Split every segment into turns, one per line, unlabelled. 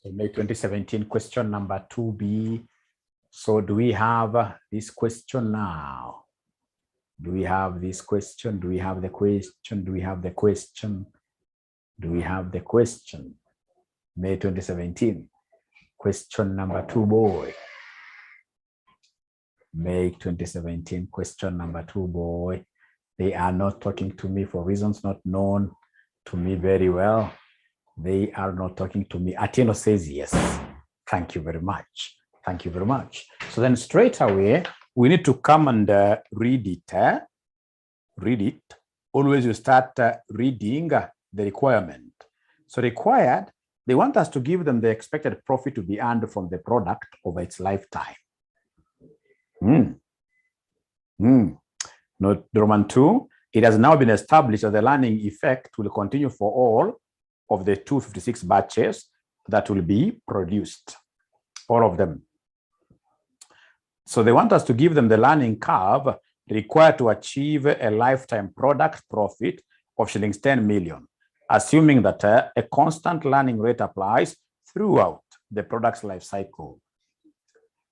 So May 2017 question number 2B. So do we have this question now? Do we have this question? Do we have the question? Do we have the question? Do we have the question? May 2017. Question number 2, boy. May 2017, question number 2, boy. They are not talking to me for reasons not known to me very well. They are not talking to me. Atieno says yes. Thank you very much. Thank you very much. So then straight away, we need to come and read it. Read it. Always you start reading the requirement. So required, they want us to give them the expected profit to be earned from the product over its lifetime. Note Roman 2, it has now been established that the learning effect will continue for all of the 256 batches that will be produced, all of them. So they want us to give them the learning curve required to achieve a lifetime product profit of shillings 10 million, assuming that a constant learning rate applies throughout the product's life cycle.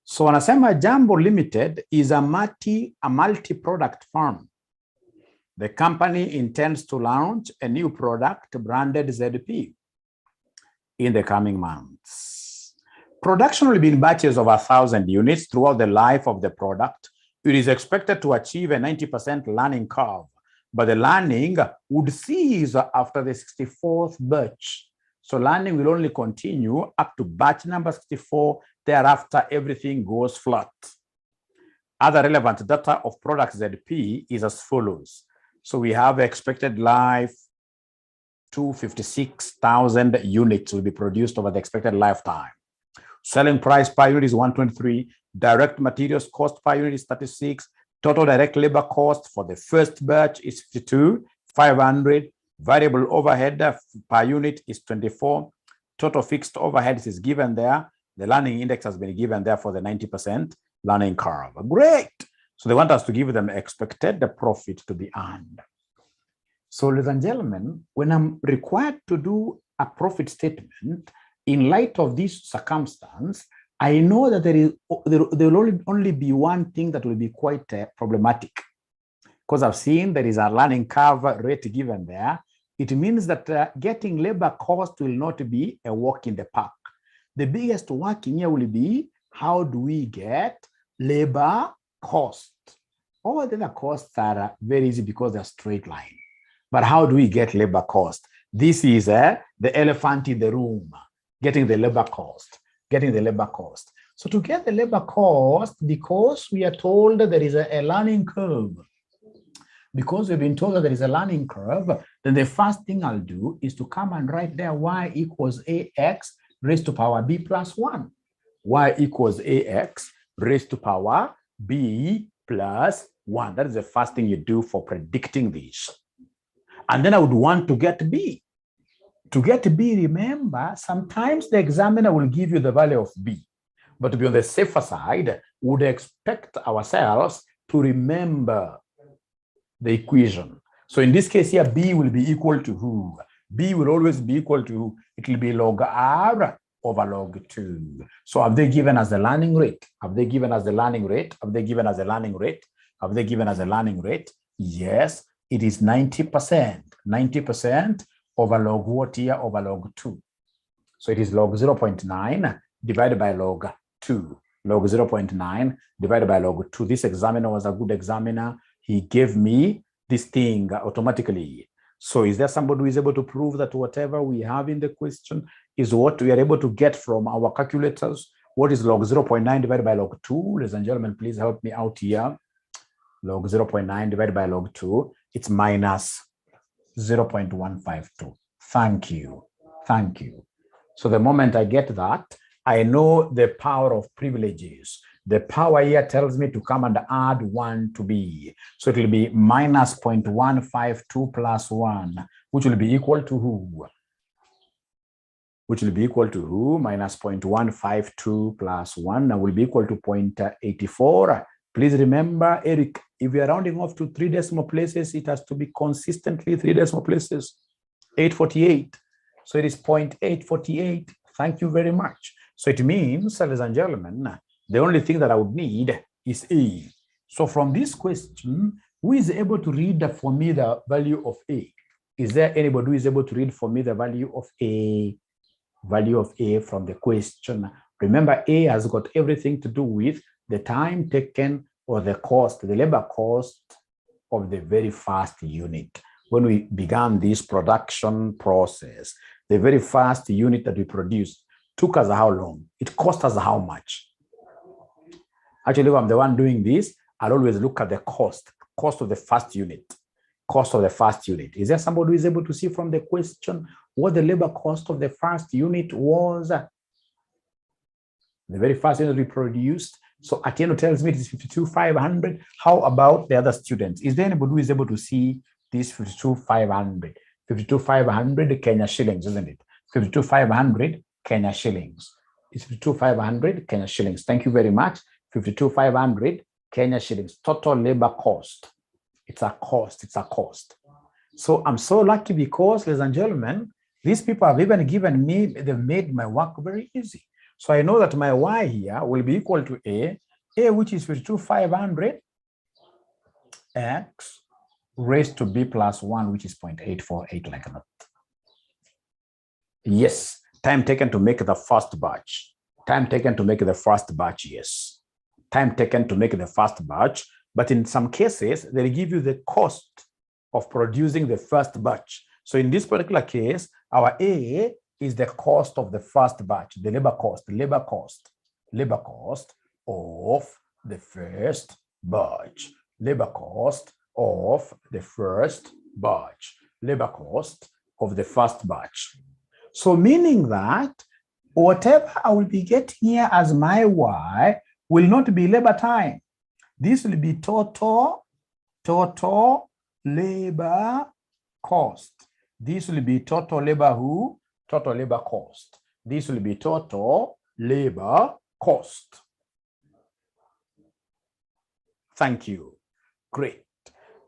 So wanasema Jambo Limited is a multi-product firm. The company intends to launch a new product branded ZP in the coming months. Production will be in batches of 1,000 units throughout the life of the product. It is expected to achieve a 90% learning curve, but the learning would cease after the 64th batch. So learning will only continue up to batch number 64. Thereafter, everything goes flat. Other relevant data of product ZP is as follows. So we have expected life, 256,000 units will be produced over the expected lifetime. Selling price per unit is 123. Direct materials cost per unit is 36. Total direct labor cost for the first batch is 52,500. Variable overhead per unit is 24. Total fixed overhead is given there. The learning index has been given there for the 90% learning curve. Great. So they want us to give them expected profit to be earned. So ladies and gentlemen, when I'm required to do a profit statement, in light of this circumstance, I know that there will only be one thing that will be quite problematic. Because I've seen there is a learning curve rate given there. It means that getting labor cost will not be a walk in the park. The biggest work in here will be, how do we get labor cost? All the other costs are very easy because they're straight line. But how do we get labor cost? This is the elephant in the room, getting the labor cost, getting the labor cost. So to get the labor cost, because we are told that there is a learning curve, because we've been told that there is a learning curve, then the first thing I'll do is to come and write there y equals ax raised to power b plus 1. Y equals ax raised to power b plus 1. That is the first thing you do for predicting this. And then I would want to get b. To get b, remember, sometimes the examiner will give you the value of b. But to be on the safer side, we would expect ourselves to remember the equation. So in this case here, b will be equal to who? B will always be equal to, it will be log r over log 2. So have they given us the learning rate? Have they given us the learning rate? Have they given us the learning rate? Have they given us the learning rate? Yes, it is 90%. 90% over log what here? Over log 2. So it is log 0.9 divided by log 2. Log 0.9 divided by log 2. This examiner was a good examiner. He gave me this thing automatically. So is there somebody who is able to prove that whatever we have in the question is what we are able to get from our calculators? What is log 0.9 divided by log 2? Ladies and gentlemen, please help me out here. Log 0.9 divided by log 2, it's minus 0.152. Thank you. Thank you. So the moment I get that, I know the power of privileges. The power here tells me to come and add 1 to b. So it will be minus 0.152 plus 1, which will be equal to who? Which will be equal to who? Minus 0.152 plus 1 will be equal to 0.84. Please remember, Eric, if we are rounding off to 3 decimal places, it has to be consistently 3 decimal places. 848. So it is 0.848. Thank you very much. So it means, ladies and gentlemen, the only thing that I would need is A. So from this question, who is able to read for me the value of A? Is there anybody who is able to read for me the value of A? Value of A from the question. Remember, A has got everything to do with the time taken or the cost, the labor cost of the very first unit. When we began this production process, the very first unit that we produced took us how long? It cost us how much? Actually, if I'm the one doing this, I'll always look at the cost of the first unit. Cost of the first unit. Is there somebody who is able to see from the question what the labor cost of the first unit was? The very first unit we produced. So Atieno tells me it is 52,500. How about the other students? Is there anybody who is able to see this 52,500? 52,500 Kenya shillings, isn't it? 52,500 Kenya shillings. It's 52,500 Kenya shillings. Thank you very much. 52,500 Kenya shillings. Total labor cost. It's a cost. It's a cost. So I'm so lucky because, ladies and gentlemen, these people have even given me, they've made my work very easy. So I know that my Y here will be equal to A which is 52,500 X raised to B plus 1, which is 0.848 like that. Yes, time taken to make the first batch. Time taken to make the first batch, yes. Time taken to make the first batch. But in some cases, they give you the cost of producing the first batch. So in this particular case, our A is the cost of the first batch, the labor cost of the first batch, labor cost of the first batch, labor cost of the first batch. So meaning that whatever I will be getting here as my Y will not be labor time. This will be total labor cost. This will be total labor who? Total labor cost. This will be total labor cost. Thank you. Great.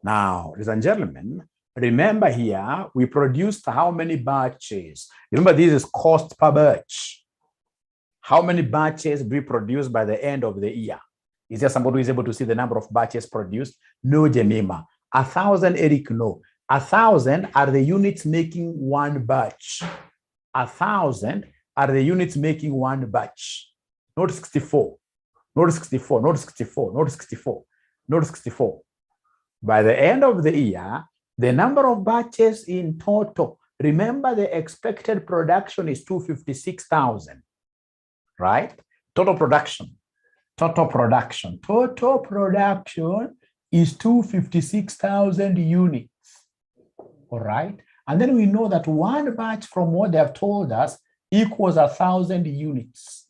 Now, ladies and gentlemen, remember here, we produced how many batches? Remember, this is cost per batch. How many batches we produce by the end of the year? Is there somebody who is able to see the number of batches produced? No, Jemima. 1,000, Eric, no. 1,000 are the units making one batch. 1,000 are the units making one batch. Not 64. Not 64. Not 64. Not 64. Not 64. By the end of the year, the number of batches in total, remember the expected production is 256,000, right? Total production is 256,000 units, all right? And then we know that one batch from what they have told us equals 1,000 units.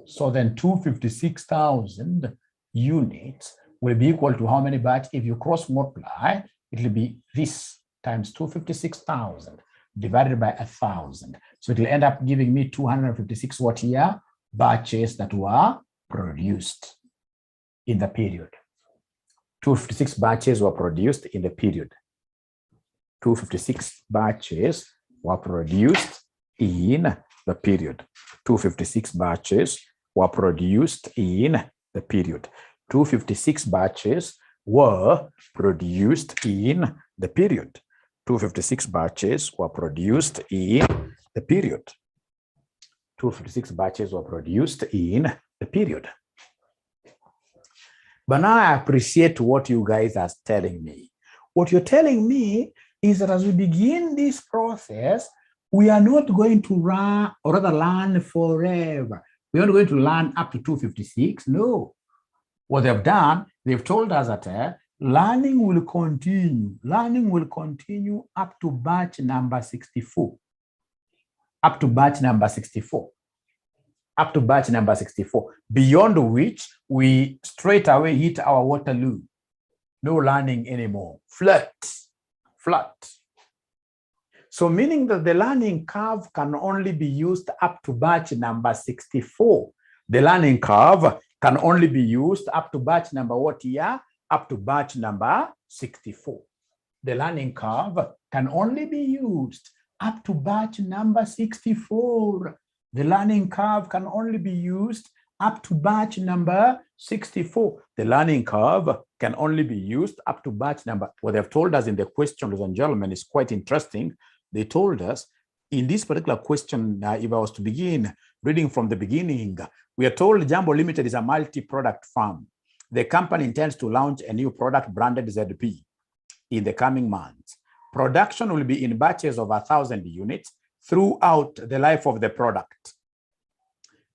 So then 256,000 units will be equal to how many batches? If you cross multiply, it will be this times 256,000 divided by 1,000. So it will end up giving me 256 what year? Batches that were produced in the period. 256 batches were produced in the period. 256 batches were produced in the period. 256 batches were produced in the period. 256 batches were produced in the period. 256 batches were produced in the period. 256 batches were produced in the period. But now I appreciate what you guys are telling me. What you're telling me is that as we begin this process, we are not going to run or rather learn forever. We're not going to learn up to 256. No. What they've done, they've told us that learning will continue. Learning will continue up to batch number 64. Up to batch number 64. Up to batch number 64. Beyond which, we straight away hit our Waterloo. No learning anymore. Flat. So meaning that the learning curve can only be used up to batch number 64. The learning curve can only be used up to batch number what year? Up to batch number 64. The learning curve can only be used up to batch number 64. The learning curve can only be used up to batch number 64. The learning curve can only be used up to batch number. What they've told us in the question, ladies and gentlemen, is quite interesting. They told us in this particular question, if I was to begin reading from the beginning, we are told Jumbo Limited is a multi-product firm. The company intends to launch a new product branded ZP in the coming months. Production will be in batches of 1,000 units throughout the life of the product.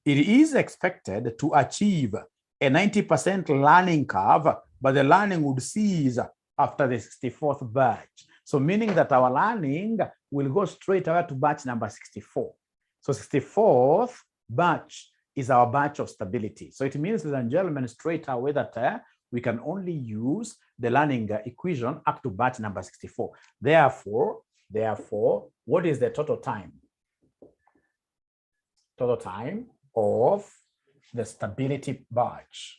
It is expected to achieve a 90% learning curve, but the learning would cease after the 64th batch. So meaning that our learning will go straight away to batch number 64. So 64th batch is our batch of stability. So it means, ladies and gentlemen, straight away that we can only use the learning equation up to batch number 64. Therefore, what is the total time? Total time of the stability batch,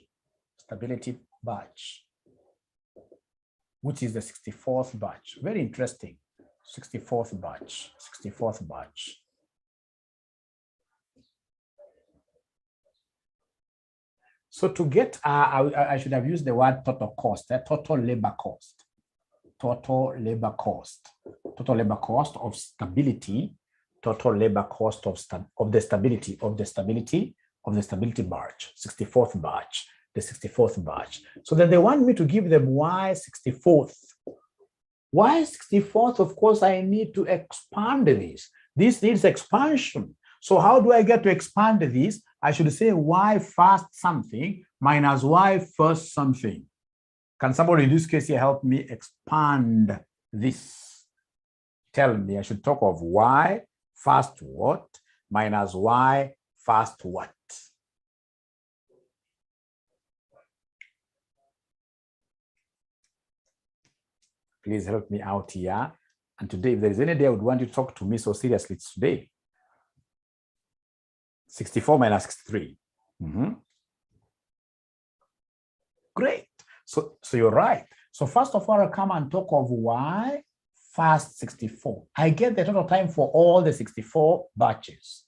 which is the 64th batch. Very interesting. 64th batch. So to get, I should have used the word total cost, total labor cost of stability, total labor cost of the stability batch, 64th batch, the 64th batch. So then they want me to give them why 64th. Why 64th? Of course, I need to expand this. This needs expansion. So how do I get to expand this? I should say y first something minus y first something. Can somebody in this case here help me expand this? Tell me, I should talk of y first what minus y first what? Please help me out here. And today, if there is any day I would want you to talk to me so seriously, it's today. 64 minus 63. Great. So you're right. So first of all, I'll come and talk of y first 64. I get the total time for all the 64 batches.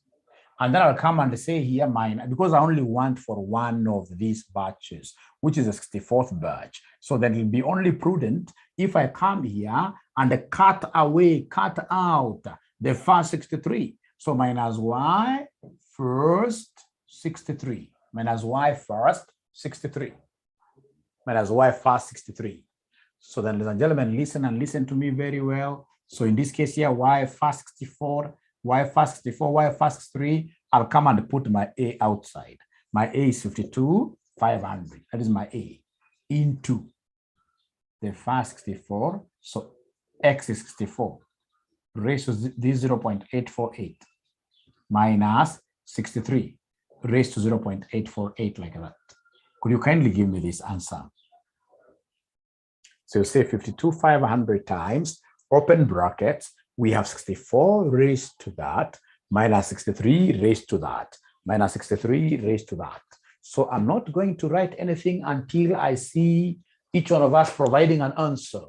And then I'll come and say here mine, because I only want for one of these batches, which is the 64th batch. So then it'll be only prudent if I come here and cut out the first 63. So minus y first 63, minus y first 63, minus y first 63. So then, ladies and gentlemen, listen to me very well. So in this case here, y first 64, y first 64, y first 63, I'll come and put my a outside. My a is 52,500. That is my a into the first 64. So x is 64 raised to this 0.848 minus 63 raised to 0.848 like that. Could you kindly give me this answer? So you say 52,500 times, open brackets, we have 64 raised to that, minus 63 raised to that, minus 63 raised to that. So I'm not going to write anything until I see each one of us providing an answer.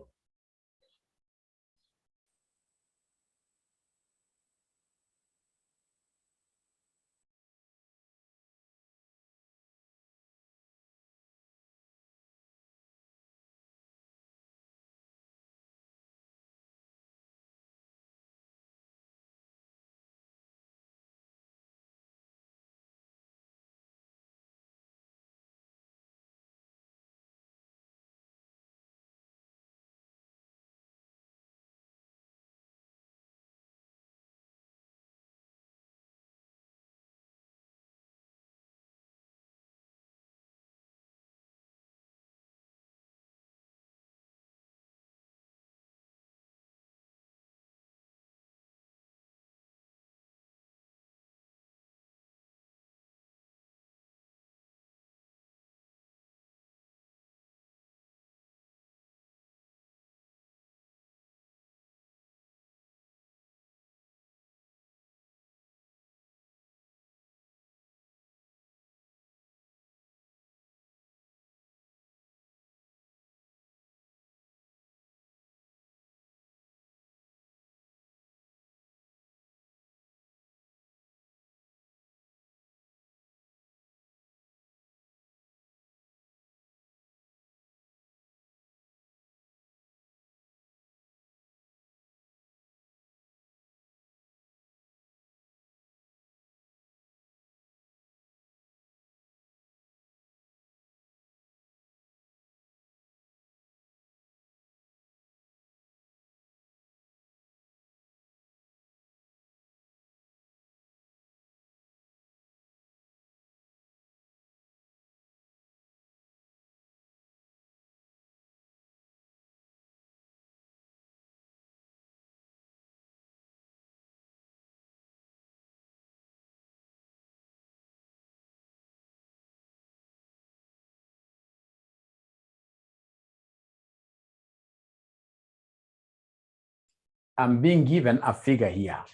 I'm being given a figure here.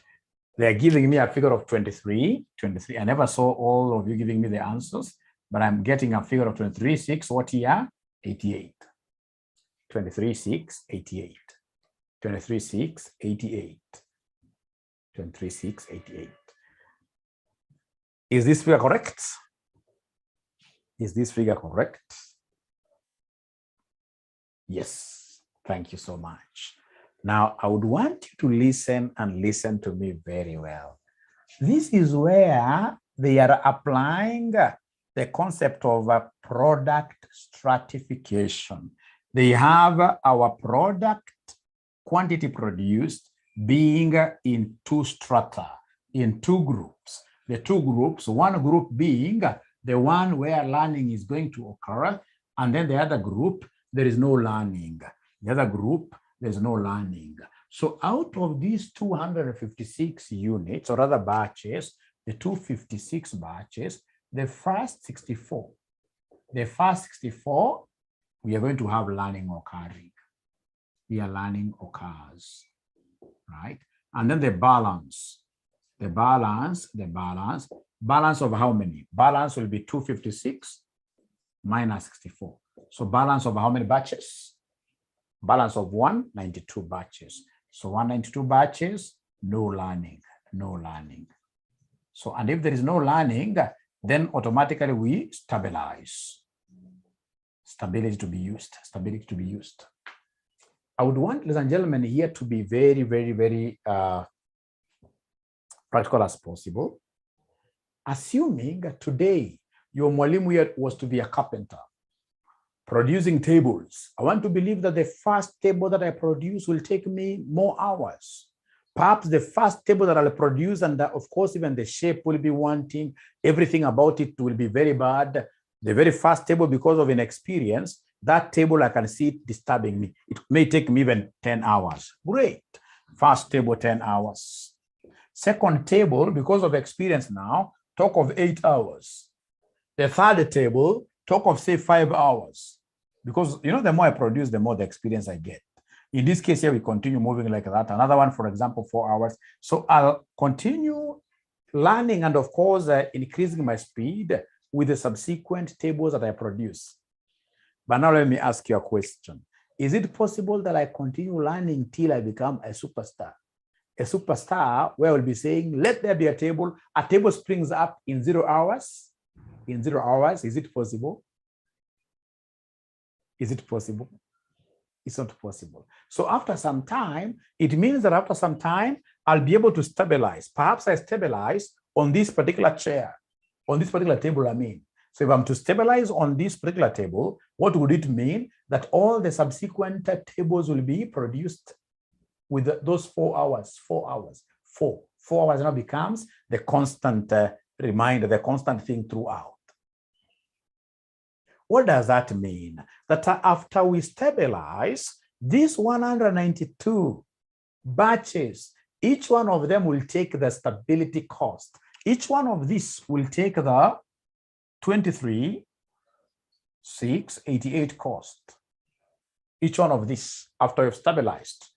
They're giving me a figure of 23. I never saw all of you giving me the answers, but I'm getting a figure of 23.6. What here? 88. 23.6, 88. 23.6, 88. 23.6, 88. Is this figure correct? Is this figure correct? Yes. Thank you so much. Now, I would want you to listen and listen to me very well. This is where they are applying the concept of product stratification. They have our product quantity produced being in two strata, in two groups. The two groups, one group being the one where learning is going to occur, and then the other group, there is no learning. The other group, there's no learning. So out of these 256 units, or other batches, the 256 batches, the first 64, we are going to have learning occurring. Here learning occurs, right? And then the balance of how many? Balance will be 256 minus 64. So balance of how many batches? Balance of 192 batches. So 192 batches, no learning. So, and if there is no learning, then automatically we stabilize. Stability to be used. I would want, ladies and gentlemen, here to be very, very, very practical as possible. Assuming today your mwalimu was to be a carpenter, producing tables. I want to believe that the first table that I produce will take me more hours. Perhaps the first table that I'll produce, and of course, even the shape will be wanting, everything about it will be very bad. The very first table, because of inexperience, that table, I can see it disturbing me. It may take me even 10 hours. Great. First table, 10 hours. Second table, because of experience now, talk of 8 hours. The third table, talk of say 5 hours. Because, you know, the more I produce, the more the experience I get. In this case here, we continue moving like that. Another one, for example, 4 hours. So I'll continue learning and, of course, increasing my speed with the subsequent tables that I produce. But now let me ask you a question. Is it possible that I continue learning till I become a superstar? A superstar where I will be saying, let there be a table springs up in 0 hours. In 0 hours, is it possible? Is it possible? It's not possible. So after some time, it means that after some time, I'll be able to stabilize. Perhaps I stabilize on this particular chair, on this particular table, I mean. So if I'm to stabilize on this particular table, what would it mean? That all the subsequent tables will be produced with those 4 hours, 4 hours. 4 hours now becomes the constant reminder, the constant thing throughout. What does that mean? That after we stabilize these 192 batches, each one of them will take the stability cost. Each one of these will take the 23,688 cost. Each one of these, after you've stabilized.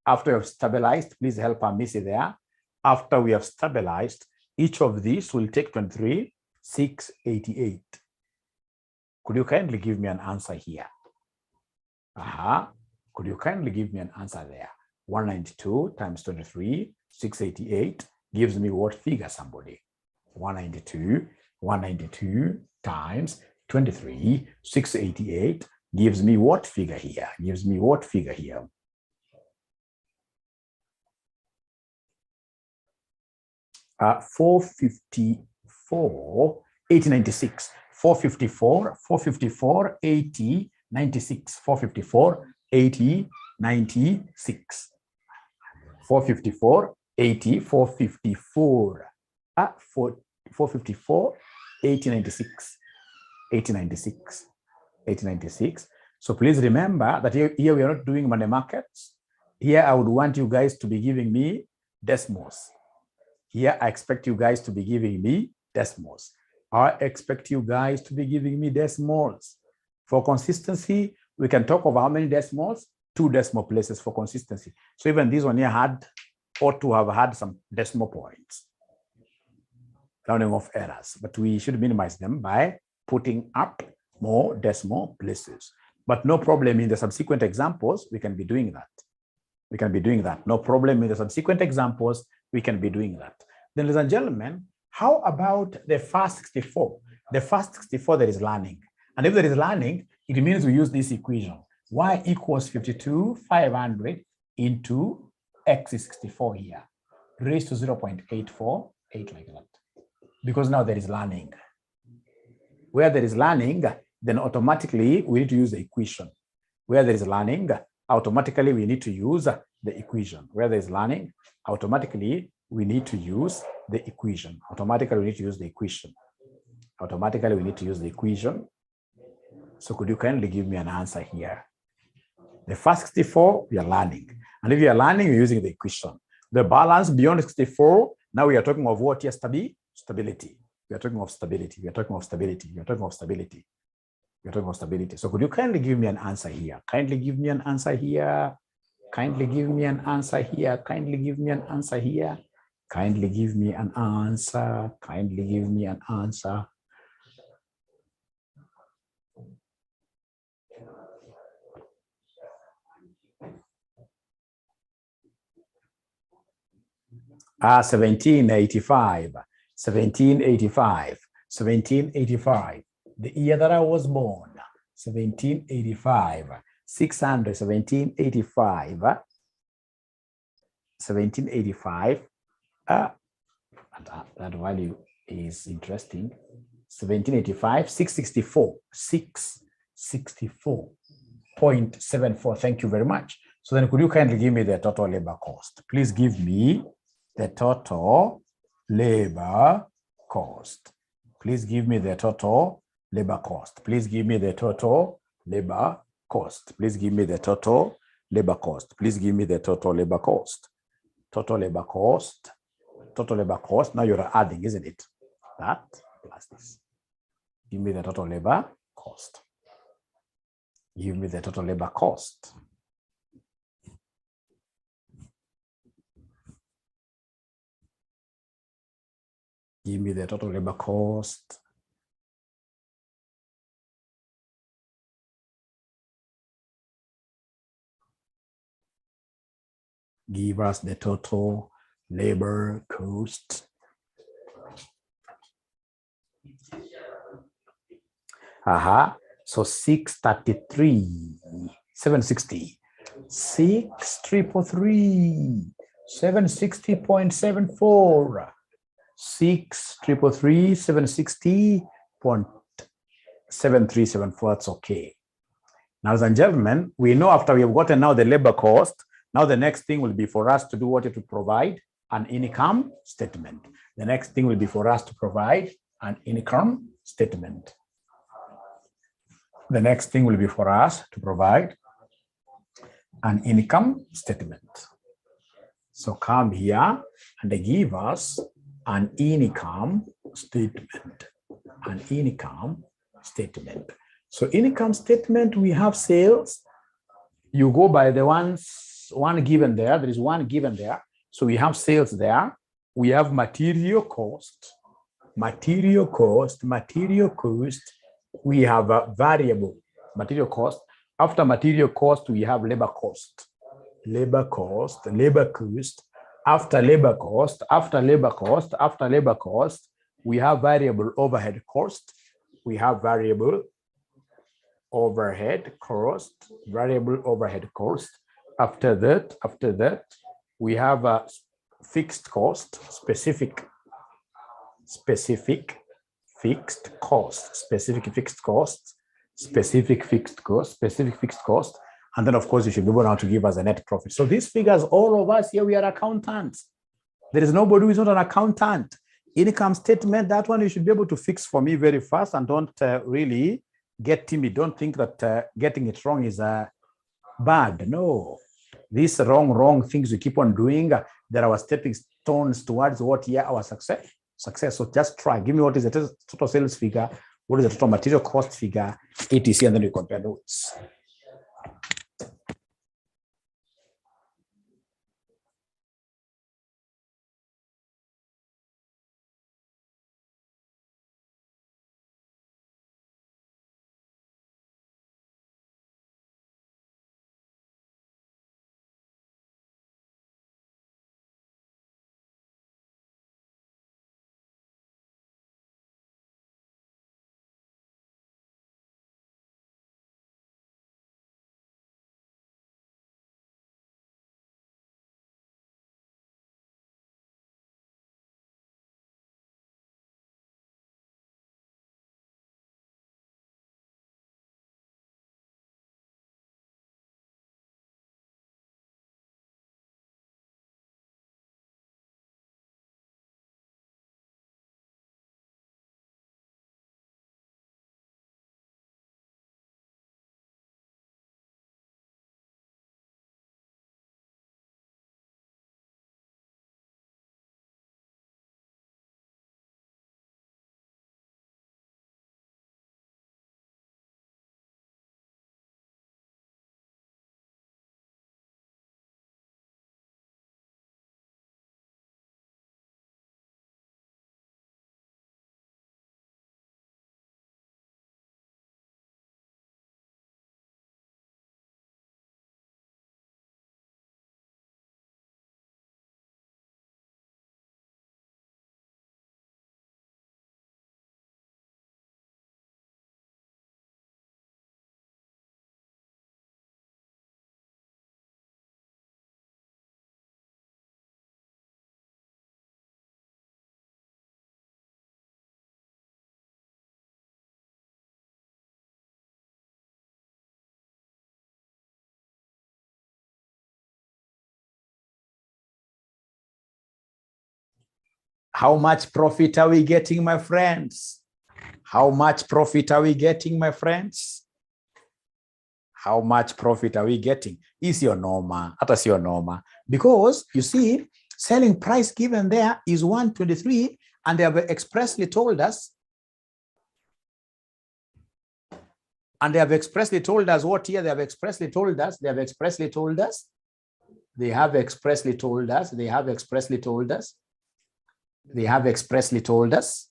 After you've stabilized, please help Missy there. After we have stabilized, each of these will take 23,688. Could you kindly give me an answer here? Could you kindly give me an answer there? 192 times 23,688 gives me what figure, somebody? 192 times 23,688 gives me what figure here? Gives me what figure here? Uh, 454,896. 454, 80, 96, 454, 80, 96. 454, 80, 454. 454, 80, 96, 80, 96, 80, 96. So please remember that here we are not doing money markets. Here I would want you guys to be giving me decimals. Here I expect you guys to be giving me decimals. I expect you guys to be giving me decimals. For consistency, we can talk of how many decimals. 2 decimal places for consistency. So even this one here ought to have had some decimal points. Rounding off errors, but we should minimize them by putting up more decimal places. But no problem in the subsequent examples, we can be doing that. We can be doing that. No problem in the subsequent examples, we can be doing that. Then, ladies and gentlemen, how about the first 64? The first 64, there is learning. And if there is learning, it means we use this equation. Y equals 52,500 into x is 64 here, raised to 0.848 like that. Because now there is learning. Where there is learning, then automatically we need to use the equation. Where there is learning, automatically we need to use the equation. Where there is learning, automatically we need to use the equation. Automatically we need to use the equation. Automatically we need to use the equation. So could you kindly give me an answer here? The first 64, we are learning. And if you are learning, you're using the equation. The balance beyond 64, now we are talking of what here? Stability. We are talking of stability. We are talking of stability. We are talking of stability. We are talking of stability. So could you kindly give me an answer here? Kindly give me an answer here. Kindly give me an answer here. Kindly give me an answer here. Kindly give me an answer. Kindly give me an answer. Ah, 1785. 1785. 1785. The year that I was born. 1785. 600. 1785. 1785. That value is interesting. 1785. 664. 664.74. Thank you very much. So then could you kindly give me the total labor cost? Please give me the total labor cost. Please give me the total labor cost. Please give me the total labor cost. Please give me the total labor cost. Please give me the total labor cost. Total labor cost. Total labor cost. Now you're adding, isn't it? That plus this. Give me the total labor cost. Give me the total labor cost. Give me the total labor cost. Give us the total labor cost. So 633, 760, 633, 760.74. 633, 760.7374. That's okay. Now, ladies and gentlemen, we know after we have gotten now the labor cost, now the next thing will be for us to do what? To provide an income statement. The next thing will be for us to provide an income statement. The next thing will be for us to provide an income statement. So come here and they give us an income statement. An income statement. So income statement, we have sales. You go by the one given there. There is one given there. So we have sales there. We have material cost. Material cost. Material cost. We have a variable material cost. After material cost, we have labor cost. Labor cost. Labor cost. After labor cost, after labor cost, after labor cost, we have variable overhead cost. We have variable overhead cost, variable overhead cost. After that, we have a fixed cost, specific fixed cost, specific fixed cost, specific fixed cost, specific fixed cost. And then, of course, you should be able now to give us a net profit. So these figures, all of us here, we are accountants. There is nobody who is not an accountant. Income statement, that one you should be able to fix for me very fast and don't really get timid. Don't think that getting it wrong is bad. No. These wrong things we keep on doing, there are our stepping stones towards what here our success. So just try. Give me what is the total sales figure, what is the total material cost figure, etc. And then we compare notes. How much profit are we getting, my friends? How much profit are we getting, my friends? How much profit are we getting? Is your norma? Hata your norma. Because you see, selling price given there is 123, and they have expressly told us. And they have expressly told us what here? They have expressly told us. They have expressly told us. They have expressly told us. They have expressly told us. They have expressly told us.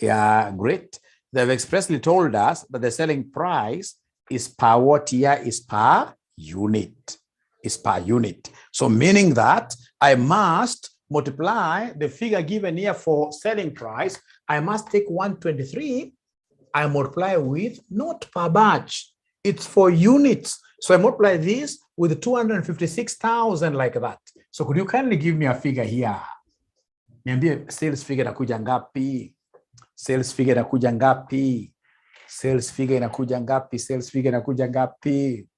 Yeah, great. They've expressly told us that the selling price is per what here? Is per unit. Is per unit. So meaning that I must multiply the figure given here for selling price. I must take 123. I multiply with not per batch. It's for units. So I multiply this with 256,000 like that. So could you kindly give me a figure here? Niambie sales figure inakuja ngapi? Sales figure inakuja ngapi? Sales figure inakuja ngapi? Sales figure inakuja ngapi?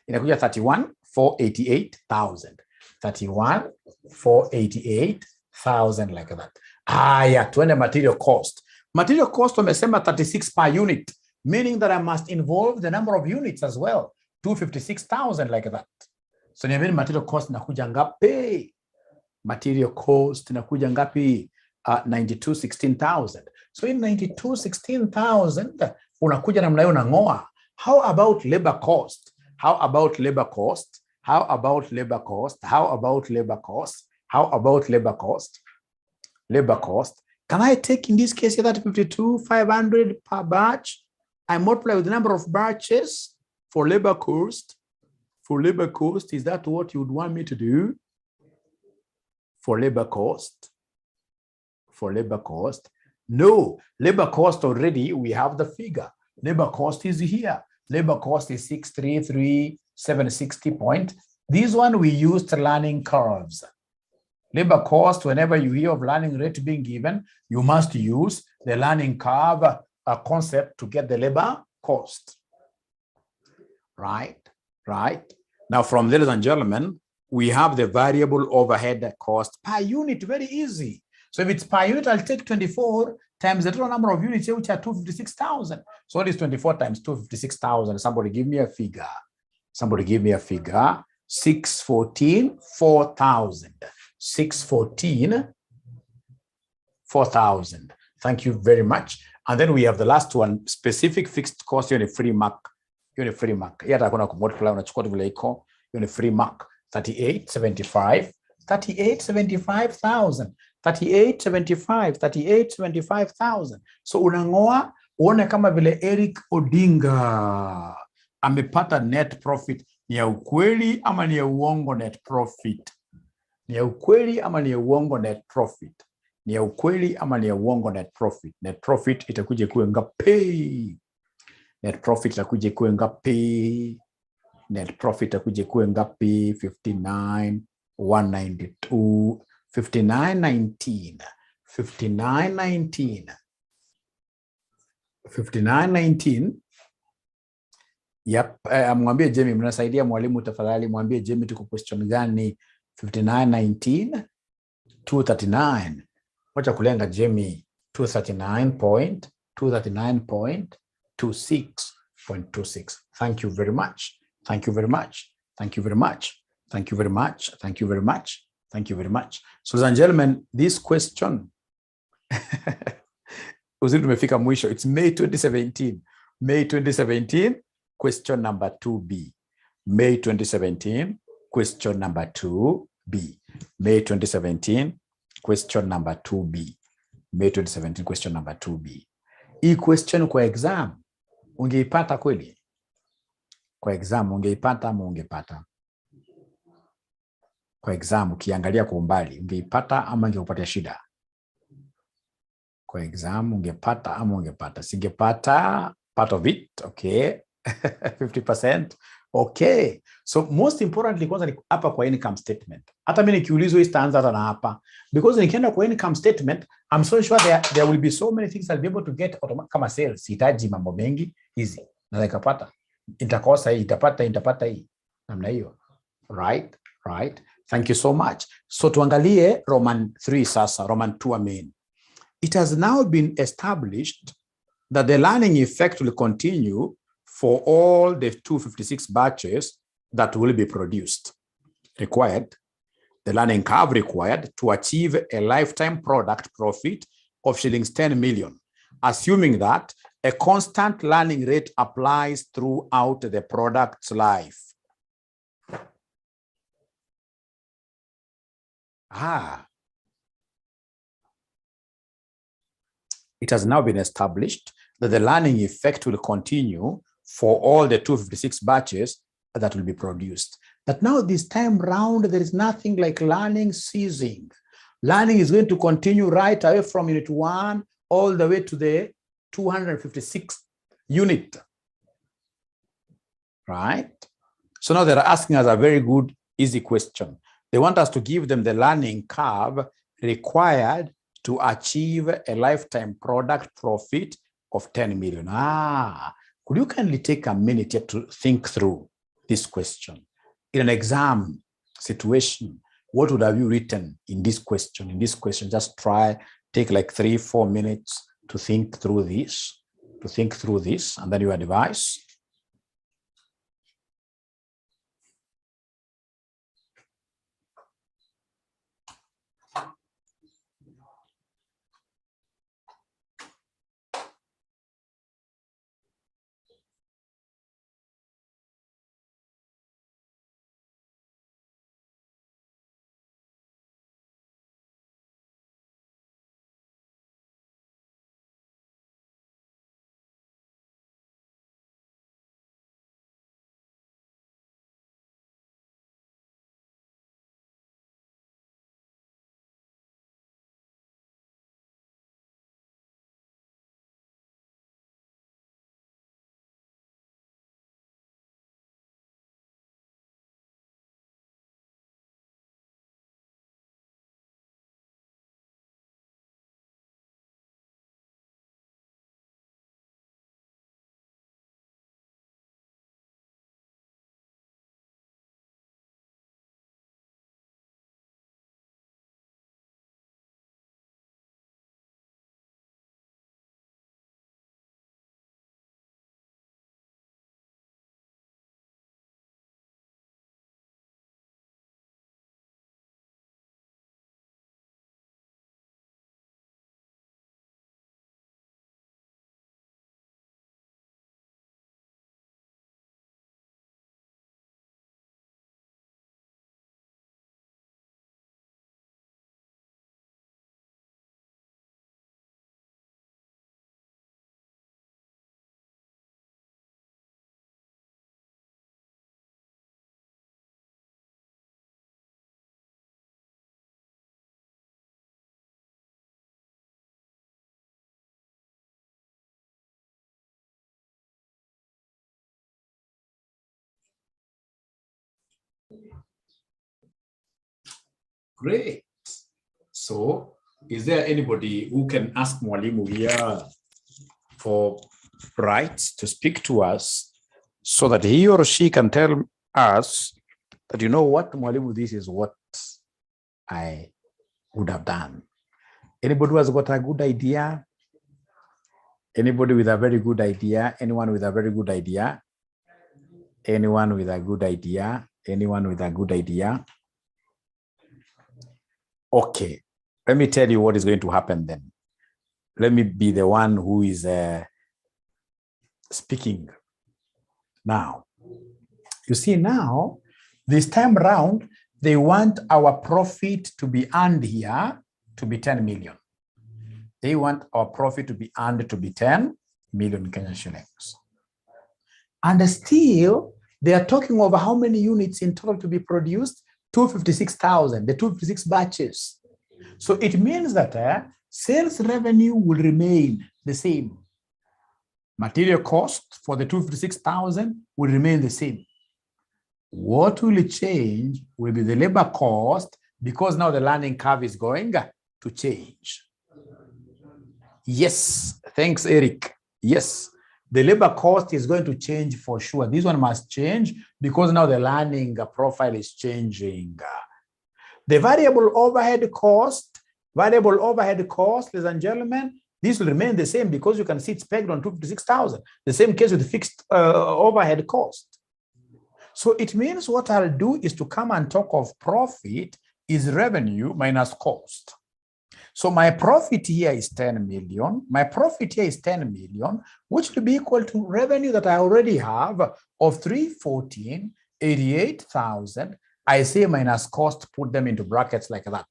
Inakuja 31,488,000. 31,488,000 like that. Yeah, tuende material cost. Material cost wamesema 36 per unit, meaning that I must involve the number of units as well. 256,000 like that. So niambie material cost inakuja ngapi? Material cost inakuja ngapi? 92,16,000. So in 92,16,000 unakuja namna hiyo unangoa. How about labor cost? How about labor cost? How about labor cost? How about labor cost? How about labor cost? Labor cost. Can I take in this case that 52,500 per batch? I multiply with the number of batches for labor cost. For labor cost, is that what you would want me to do? For labor cost? For labor cost? No, labor cost already, we have the figure. Labor cost is here. Labor cost is 633,760 point. This one we used learning curves. Labor cost, whenever you hear of learning rate being given, you must use the learning curve concept to get the labor cost. Right, right. Now from ladies and gentlemen, we have the variable overhead cost per unit, very easy. So if it's per unit, I'll take 24 times the total number of units here, which are 256,000. So what is 24 times 256,000? Somebody give me a figure. Somebody give me a figure. 614, 4,000. 614, 4,000. Thank you very much. And then we have the last one, specific fixed cost unit free mark. Unit free mark. Yata kuna kumultiply unachukua vile iko unit free mark 3875. 3875,000. 3875,000. So unangoa uone kama vile Eric Odinga amepata net profit. Ni ya ukweli ama ni ya uongo net profit? Ni ya ukweli ama ni ya uongo net profit? Ni ya ukweli ama ni ya uongo net profit? Net profit itakuja kuwe ngapi? Net profit itakuja kuwe ngapi? Net profit itakuja kuwe ngapi? 59,192. 5919, 5919, 5919. Yep, mwambie Jamie, mnasaidia mwalimu tafadhali, mwambie Jamie tuko question gani? 5919, 239. Wacha kulenga Jamie, 239.26.26. Thank you very much. Thank you very much. Thank you very much. Thank you very much. Thank you very much. Thank you very much. So, ladies and gentlemen, this question, tumefika mwisho. It's May 2017. May 2017, question number 2B. May 2017, question number 2B. May 2017, question number 2B. May 2017, question number 2B. Hii question kwa exam, ungeipata kweli? Kwa exam, ungeipata ama ungepata? Kwa exam, ukiangalia kwa umbali, ungeipata ama ungekupatia shida? Kwa exam, ungepata ama ungepata? Singepata, part of it, okay. 50%, okay. So most importantly, kwanza ni hapa kwa income statement. Hata mimi nikiulizwa hii stanza hata na hapa. Because nikienda kwa income statement, I'm so sure there will be so many things I'll be able to get kama sales. Sihitaji mambo mengi, easy. Na nikapata. Itakosa hii, itapata hii. Namna hiyo. Right, right. Thank you so much. So tuangalie Roman 3 sasa, Roman 2 amen. It has now been established that the learning effect will continue for all the 256 batches that will be produced. Required, the learning curve required to achieve a lifetime product profit of shillings 10 million, assuming that a constant learning rate applies throughout the product's life. It has now been established that the learning effect will continue for all the 256 batches that will be produced. That now this time round, there is nothing like learning ceasing. Learning is going to continue right away from unit 1 all the way to the 256th unit, right? So now they're asking us a very good, easy question. They want us to give them the learning curve required to achieve a lifetime product profit of 10 million. Could you kindly take a minute here to think through this question? In an exam situation, what would have you written in this question? In this question, just take like 3-4 minutes to think through this, and then you advise. Great. So, is there anybody who can ask Mwalimu here for rights to speak to us so that he or she can tell us that, you know what, Mwalimu, this is what I would have done? Anybody who has got a good idea? Anybody with a very good idea? Anyone with a very good idea? Anyone with a good idea? Anyone with a good idea? Okay, let me tell you what is going to happen then. Let me be the one who is speaking now. You see now, this time around, they want our profit to be earned here to be 10 million. They want our profit to be earned to be 10 million Kenyan shillings. And still, they are talking over how many units in total to be produced? 256,000, the 256 batches. So it means that sales revenue will remain the same. Material cost for the 256,000 will remain the same. What will change will be the labor cost, because now the learning curve is going to change. Yes, thanks, Eric. Yes, the labor cost is going to change for sure. This one must change because now the learning profile is changing. The variable overhead cost, ladies and gentlemen, this will remain the same because you can see it's pegged on 256,000. The same case with the fixed overhead cost. So it means what I'll do is to come and talk of profit is revenue minus cost. So my profit here is 10 million. My profit here is 10 million, which will be equal to revenue that I already have of 314,88,000. I say minus cost, put them into brackets like that.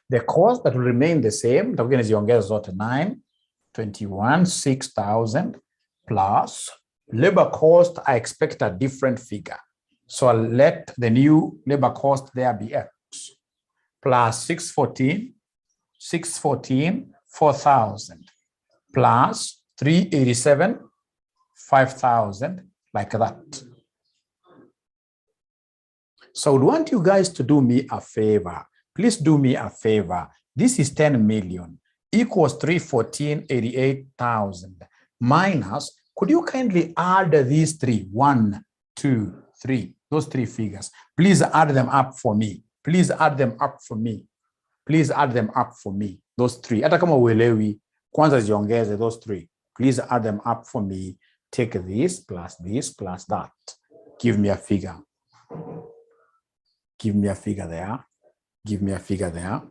The cost that will remain the same, again is 921,6,000 plus labor cost. I expect a different figure. So I'll let the new labor cost there be X plus 614, 4,000 plus 387, 5,000 like that. So I would want you guys to do me a favor. Please do me a favor. This is 10 million equals 314,88,000 minus, could you kindly add these three? 1, 2, 3, those three figures. Please add them up for me. Please add them up for me. Please add them up for me. Those three. Hata kama uelewi, kwanza ziongeze those three. Please add them up for me. Take this plus that. Give me a figure. Give me a figure there. Give me a figure there.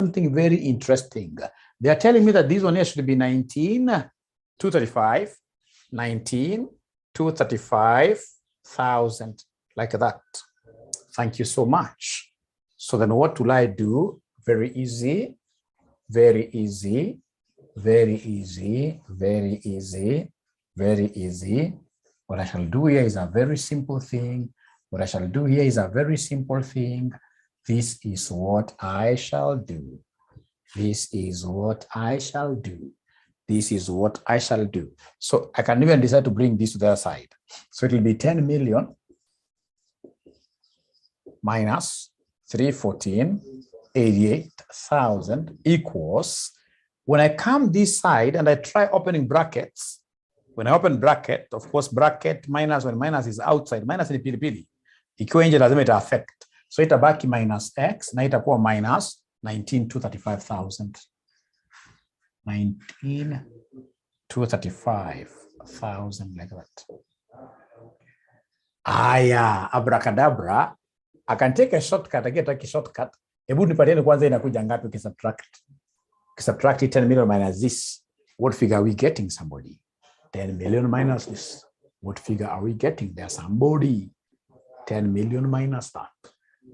Something very interesting. They are telling me that this one here should be 19,235, 19,235,000, like that. Thank you so much. So then what will I do? Very easy, very easy, very easy, very easy, very easy. What I shall do here is a very simple thing. What I shall do here is a very simple thing. This is what I shall do. This is what I shall do. This is what I shall do. So I can even decide to bring this to the other side. So it will be 10 million minus 314,88,000 equals, when I come this side and I try opening brackets, when I open bracket, of course, bracket minus, when minus is outside, minus ni pilipili. Ikiwa nje lazima ita affect. So itabaki minus X, na itakuwa minus 19,235,000. 19,235,000 like that. Aya, abracadabra. I can take a shortcut, I get a shortcut. Ebu nipateni kwanza inakuja ngapi ukisubtract. Subtract 10 million minus this. What figure are we getting, somebody? 10 million minus this. What figure are we getting there, somebody? 10 million minus that.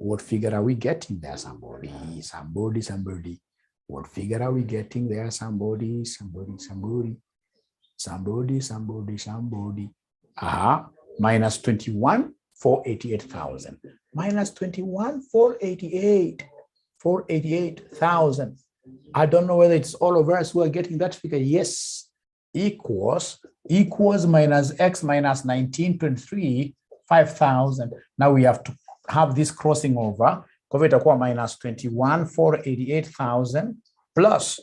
What figure are we getting there, somebody? Somebody. What figure are we getting there, somebody? Somebody. Aha, minus 21,488,000. Minus 21,488,000. I don't know whether it's all of us who are getting that figure. Yes, equals minus X minus 19,23,5,000. Now we have to have this crossing over. Minus 21,488,000 plus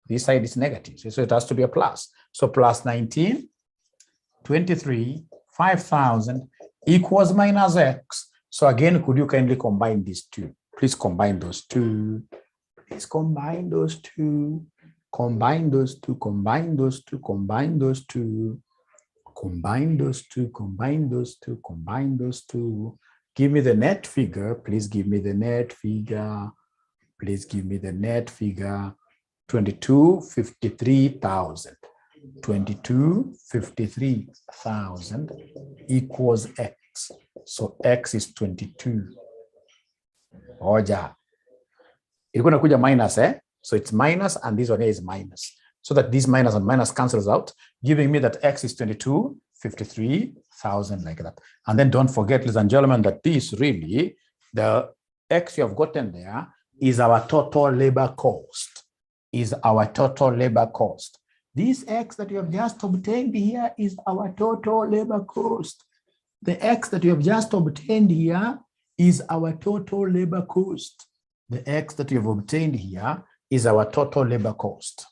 this side is negative, so it has to be a plus. So plus 19,23,5,000 equals minus X. So again, could you kindly combine these two? Please combine those two. Please combine those two. Combine those two. Combine those two. Combine those two. Combine those two. Combine those two. Combine those two. Give me the net figure. Please give me the net figure. Please give me the net figure. 22,53,000. 22,53,000 equals X. So X is 22. Oja. It's going to kuja minus, eh? So it's minus and this one here is minus. So that this minus and minus cancels out, giving me that X is 22,53,000 like that. And then don't forget, ladies and gentlemen, that this really, the X you have gotten there is our total labor cost, is our total labor cost. This X that you have just obtained here is our total labor cost. The X that you have just obtained here is our total labor cost. The X that you have obtained here is our total labor cost.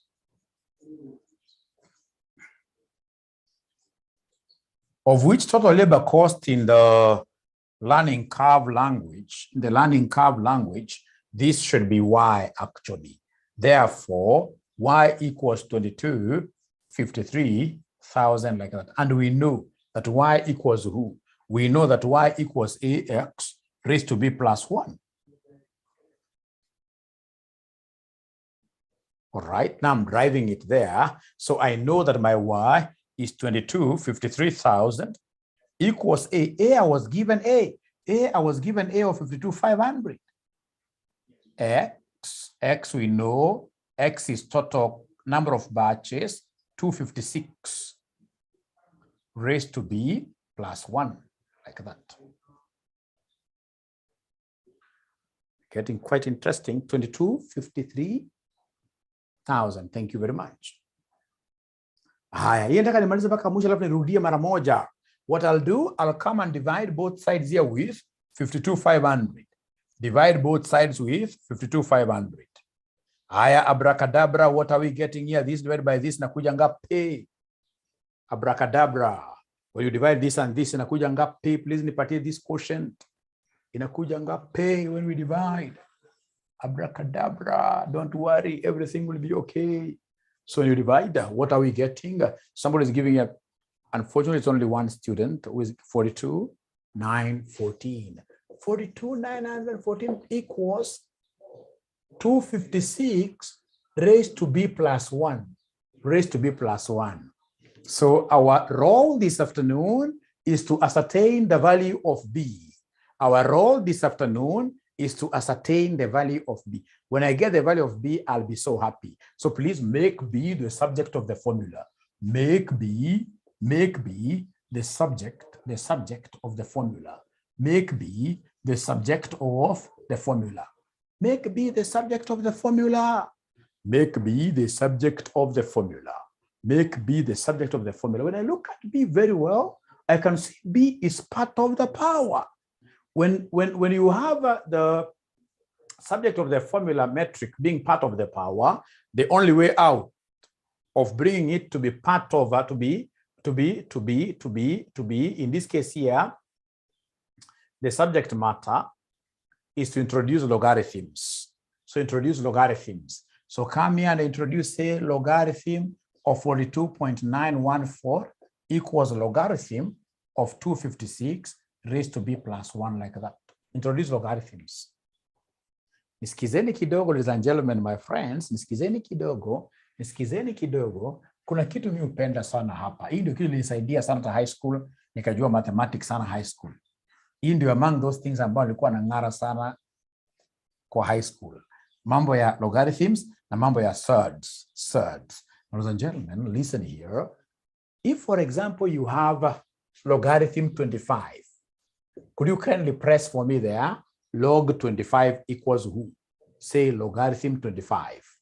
Of which total labor cost in the learning curve language, this should be Y actually. Therefore, Y equals 22,53,000 like that. And we know that Y equals who? We know that Y equals AX raised to B plus 1. All right, now I'm driving it there. So I know that my Y is 22,53,000 equals A. I was given A. I was given A of 52,500. X we know, X is total number of batches, 256 raised to B plus 1, like that. Getting quite interesting, 22,53,000. Thank you very much. Haya, hii nataka nimalize mpaka mwisho alafu nirudie mara moja. What I'll do, I'll come and divide both sides here with 52,500. Divide both sides with 52,500. Haya, abracadabra, what are we getting here? This divided by this, nakuja ngapi? Abracadabra. When you divide this and this, inakuja ngapi? Please nipatie this quotient. Inakuja ngapi when we divide? Abracadabra, don't worry, everything will be okay. So you divide, what are we getting? Somebody is giving a, unfortunately, it's only one student with 42,914. 42,914 equals 256 raised to B plus 1. Raised to B plus 1. So our role this afternoon is to ascertain the value of B. Our role this afternoon is to ascertain the value of B. When I get the value of B, I'll be so happy. So please make B the subject of the formula. Make B the subject of the formula. Make B the subject of the formula. Make B the subject of the formula. Make B the subject of the formula. Make B the subject of the formula. When I look at B very well, I can see B is part of the power. When you have the subject of the formula metric being part of the power, the only way out of bringing it to be part of to be in this case here, the subject matter is to introduce logarithms. So introduce logarithms. So come here and introduce say logarithm of 42.914 equals logarithm of 256 raised to B plus 1 like that. Introduce logarithms. Nisikizeni kidogo, ladies and gentlemen, my friends, nisikizeni kidogo. Kuna kitu mimi hupenda sana hapa. Hii ndio kitu ilinisaidia sana high school, nikajua mathematics sana high school. Hii ndio among those things ambao nilikuwa nang'ara sana kwa high school. Mambo ya logarithms na mambo ya surds. Ladies and gentlemen, listen here. If, for example, you have logarithm 25, could you kindly press for me there? Log 25 equals who? Say logarithm 25.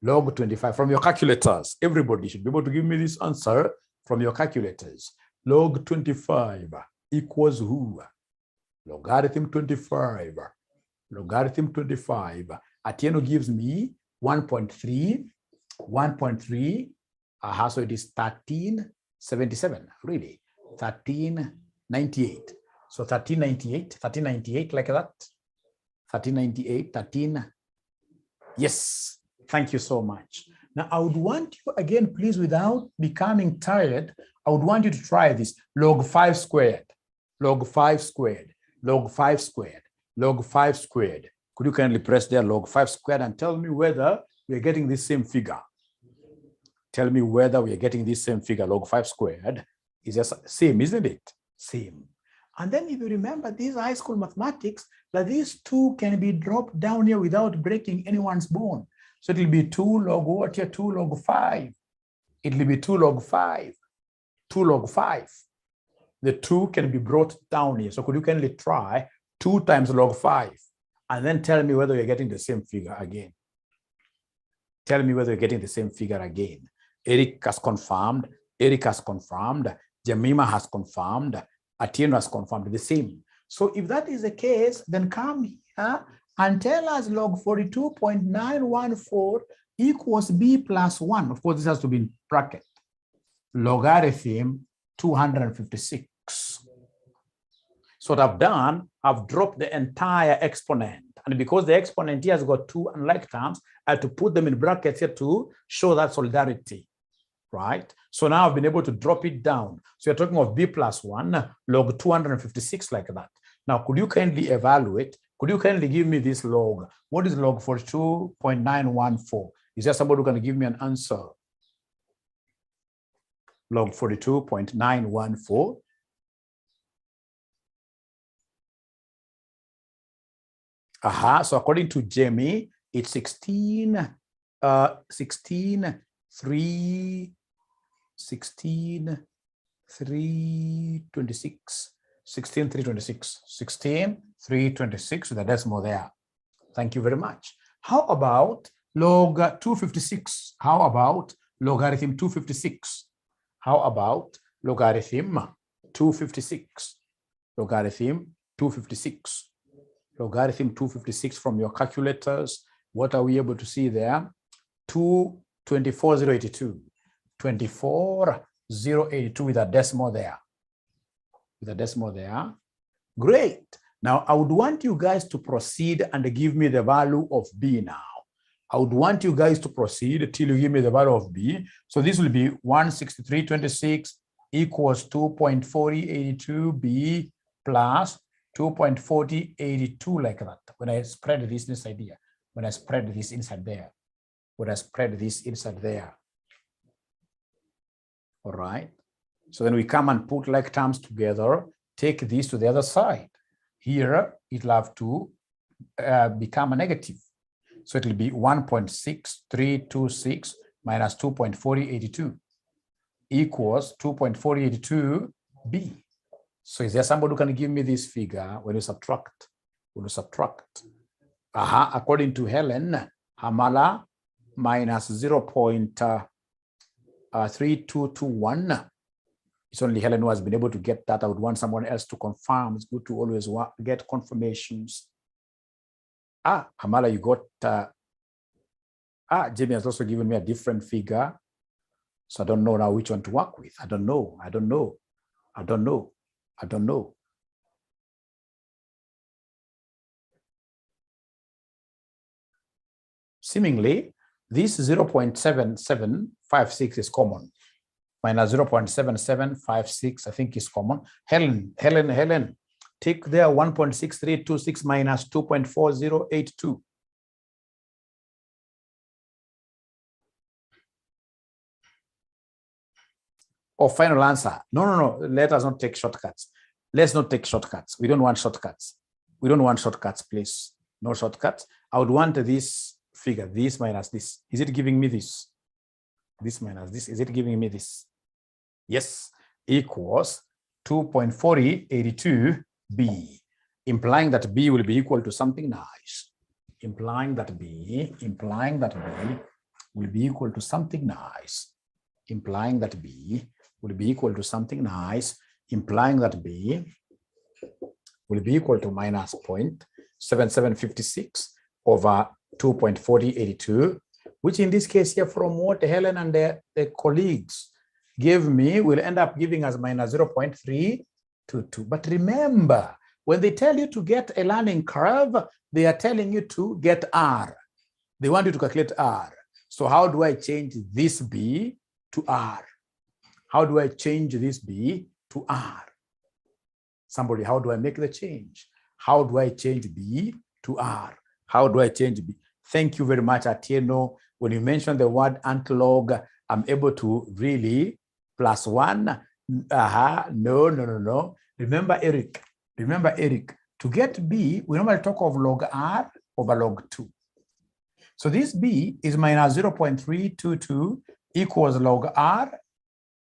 Log 25 from your calculators. Everybody should be able to give me this answer from your calculators. Log 25 equals who? Logarithm 25. Logarithm 25. Atieno gives me 1.3. 1.3. So it is 1377. Really? 1398. So 1398 like that. 1398, 13. Yes, thank you so much. Now I would want you again, please, without becoming tired, I would want you to try this. Log 5 squared, log 5 squared, log 5 squared, log 5 squared. Could you kindly press there, log 5 squared, and tell me whether we are getting this same figure. Tell me whether we are getting this same figure. Log 5 squared is just same, isn't it? Same. And then if you remember these high school mathematics, that these two can be dropped down here without breaking anyone's bone. So it will be 2 log what here? 2 log 5. It will be 2 log 5. 2 log 5. The 2 can be brought down here. So could you kindly try 2 times log 5? and then tell me whether you're getting the same figure again. Tell me whether you're getting the same figure again. Eric has confirmed. Eric has confirmed. Jemima has confirmed. Atieno has confirmed the same. So if that is the case, then come here and tell us log 42.914 equals b plus 1. Of course, this has to be in bracket. Logarithm 256. So what I've done, I've dropped the entire exponent. And because the exponent here has got two unlike terms, I have to put them in brackets here to show that solidarity, right? So now I've been able to drop it down. So you're talking of b plus 1 log 256 like that. Now, could you kindly evaluate? Could you kindly give me this log? What is log 42.914? Is there somebody who can give me an answer? Log 42.914. So according to Jamie, it's 16.326, the decimal there. Thank you very much. How about log 256? How about logarithm 256? How about logarithm 256? Logarithm 256. Logarithm 256 from your calculators. What are we able to see there? 24,082. 24,082 with a decimal there. With a decimal there. Great. Now, I would want you guys to proceed and give me the value of b now. I would want you guys to proceed till you give me the value of b. So this will be 163.26 equals 2.4082b plus 2.4082 like that. When I spread this inside here, when I spread this inside there, when I spread this inside there. All right. So then we come and put like terms together, take this to the other side. Here, it'll have to become a negative. So it will be 1.6326 minus 2.4082 equals 2.4082b. So is there somebody who can give me this figure when you subtract? When you subtract. According to Helen, Hamala minus 0.3221. It's only Helen who has been able to get that. I would want someone else to confirm. It's good to always get confirmations. Hamala, you got, Jamie has also given me a different figure. So I don't know now which one to work with. I don't know. Seemingly, this 0.7756 is common. Minus 0.7756, I think, is common. Helen, take there 1.6326 minus 2.4082. Final answer. No. Let us not take shortcuts. Let's not take shortcuts. We don't want shortcuts. We don't want shortcuts, please. No shortcuts. I would want this figure, this minus this. Is it giving me this? This minus this, is it giving me this? Yes, equals 2.4082b, implying that b will be equal to something nice. Implying that b will be equal to something nice. Implying that b will be equal to something nice. Implying that b will be equal to minus 0.7756 over 2.4082, which in this case here, from what Helen and the colleagues gave me, will end up giving us minus 0.322. But remember, when they tell you to get a learning curve, they are telling you to get R. They want you to calculate R. So how do I change this B to R? How do I change this B to R? Somebody, how do I make the change? How do I change B to R? How do I change B? Thank you very much, Atieno. When you mentioned the word antlog, I'm able to really plus 1. No. Remember, Eric, to get B, we normally talk of log R over log 2. So this B is minus 0.322 equals log R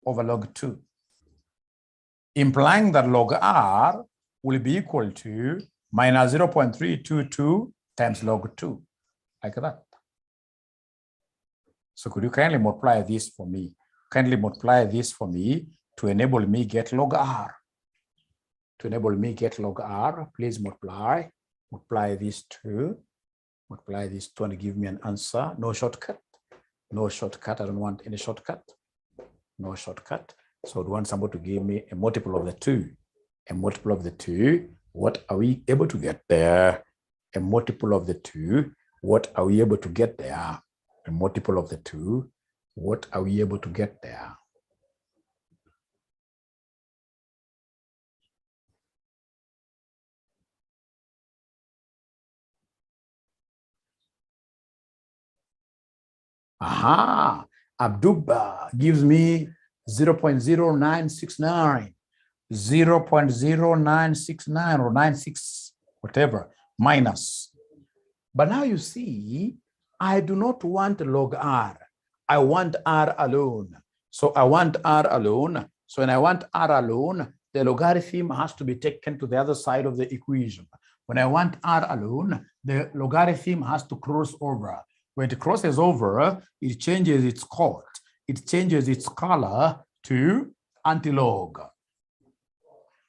over log 2, implying that log R will be equal to minus 0.322 times log 2, like that. So could you kindly multiply this for me? Kindly multiply this for me to enable me get log R. To enable me get log R, please multiply. Multiply these two. Multiply these two and give me an answer. No shortcut. No shortcut. I don't want any shortcut. No shortcut. So I want somebody to give me a multiple of the 2. A multiple of the 2. What are we able to get there? A multiple of the 2. What are we able to get there? A multiple of the 2. What are we able to get there? Aha, Abduba gives me 0.0969, 0.0969 or 96, whatever, minus. But now you see, I do not want log R. I want R alone. So I want R alone. So when I want R alone, the logarithm has to be taken to the other side of the equation. When I want R alone, the logarithm has to cross over. When it crosses over, it changes its code. It changes its color to anti-log.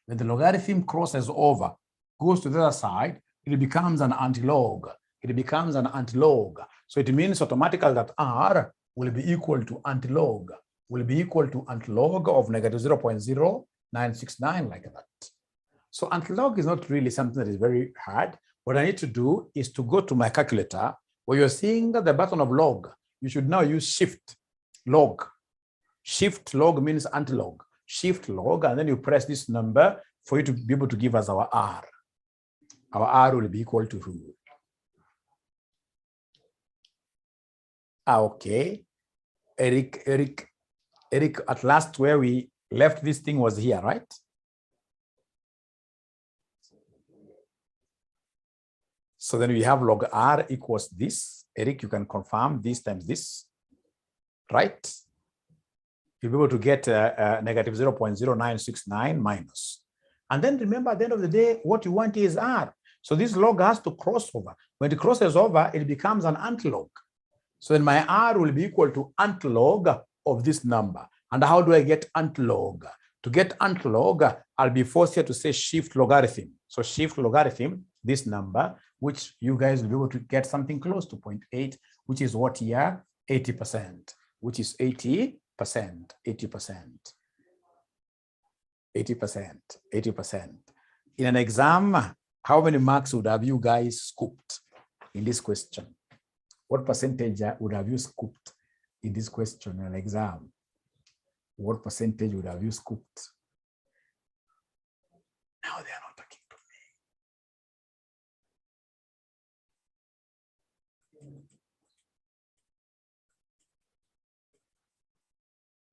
When the logarithm crosses over, goes to the other side, it becomes an anti-log. It becomes an anti-log. So it means automatically that R will be equal to anti-log, will be equal to anti-log of negative 0.0969, like that. So anti-log is not really something that is very hard. What I need to do is to go to my calculator. Where you're seeing the button of log, you should now use shift log. Shift log means anti-log. Shift log, and then you press this number for you to be able to give us our R. Our R will be equal to who? Okay. Eric, at last where we left this thing was here, right? So then we have log R equals this. Eric, you can confirm this times this, right? You'll be able to get negative 0.0969 minus. And then remember, at the end of the day, what you want is R. So this log has to cross over. When it crosses over, it becomes an antilog. So then my R will be equal to antilog of this number. And how do I get antilog? To get antilog, I'll be forced here to say shift logarithm. So shift logarithm, this number, which you guys will be able to get something close to 0.8, which is what here? 80%, which is 80%, 80%, 80%. In an exam, how many marks would have you guys scooped in this question? What percentage would have you scooped in this question in an exam? What percentage would have you scooped? Now they are not talking to me.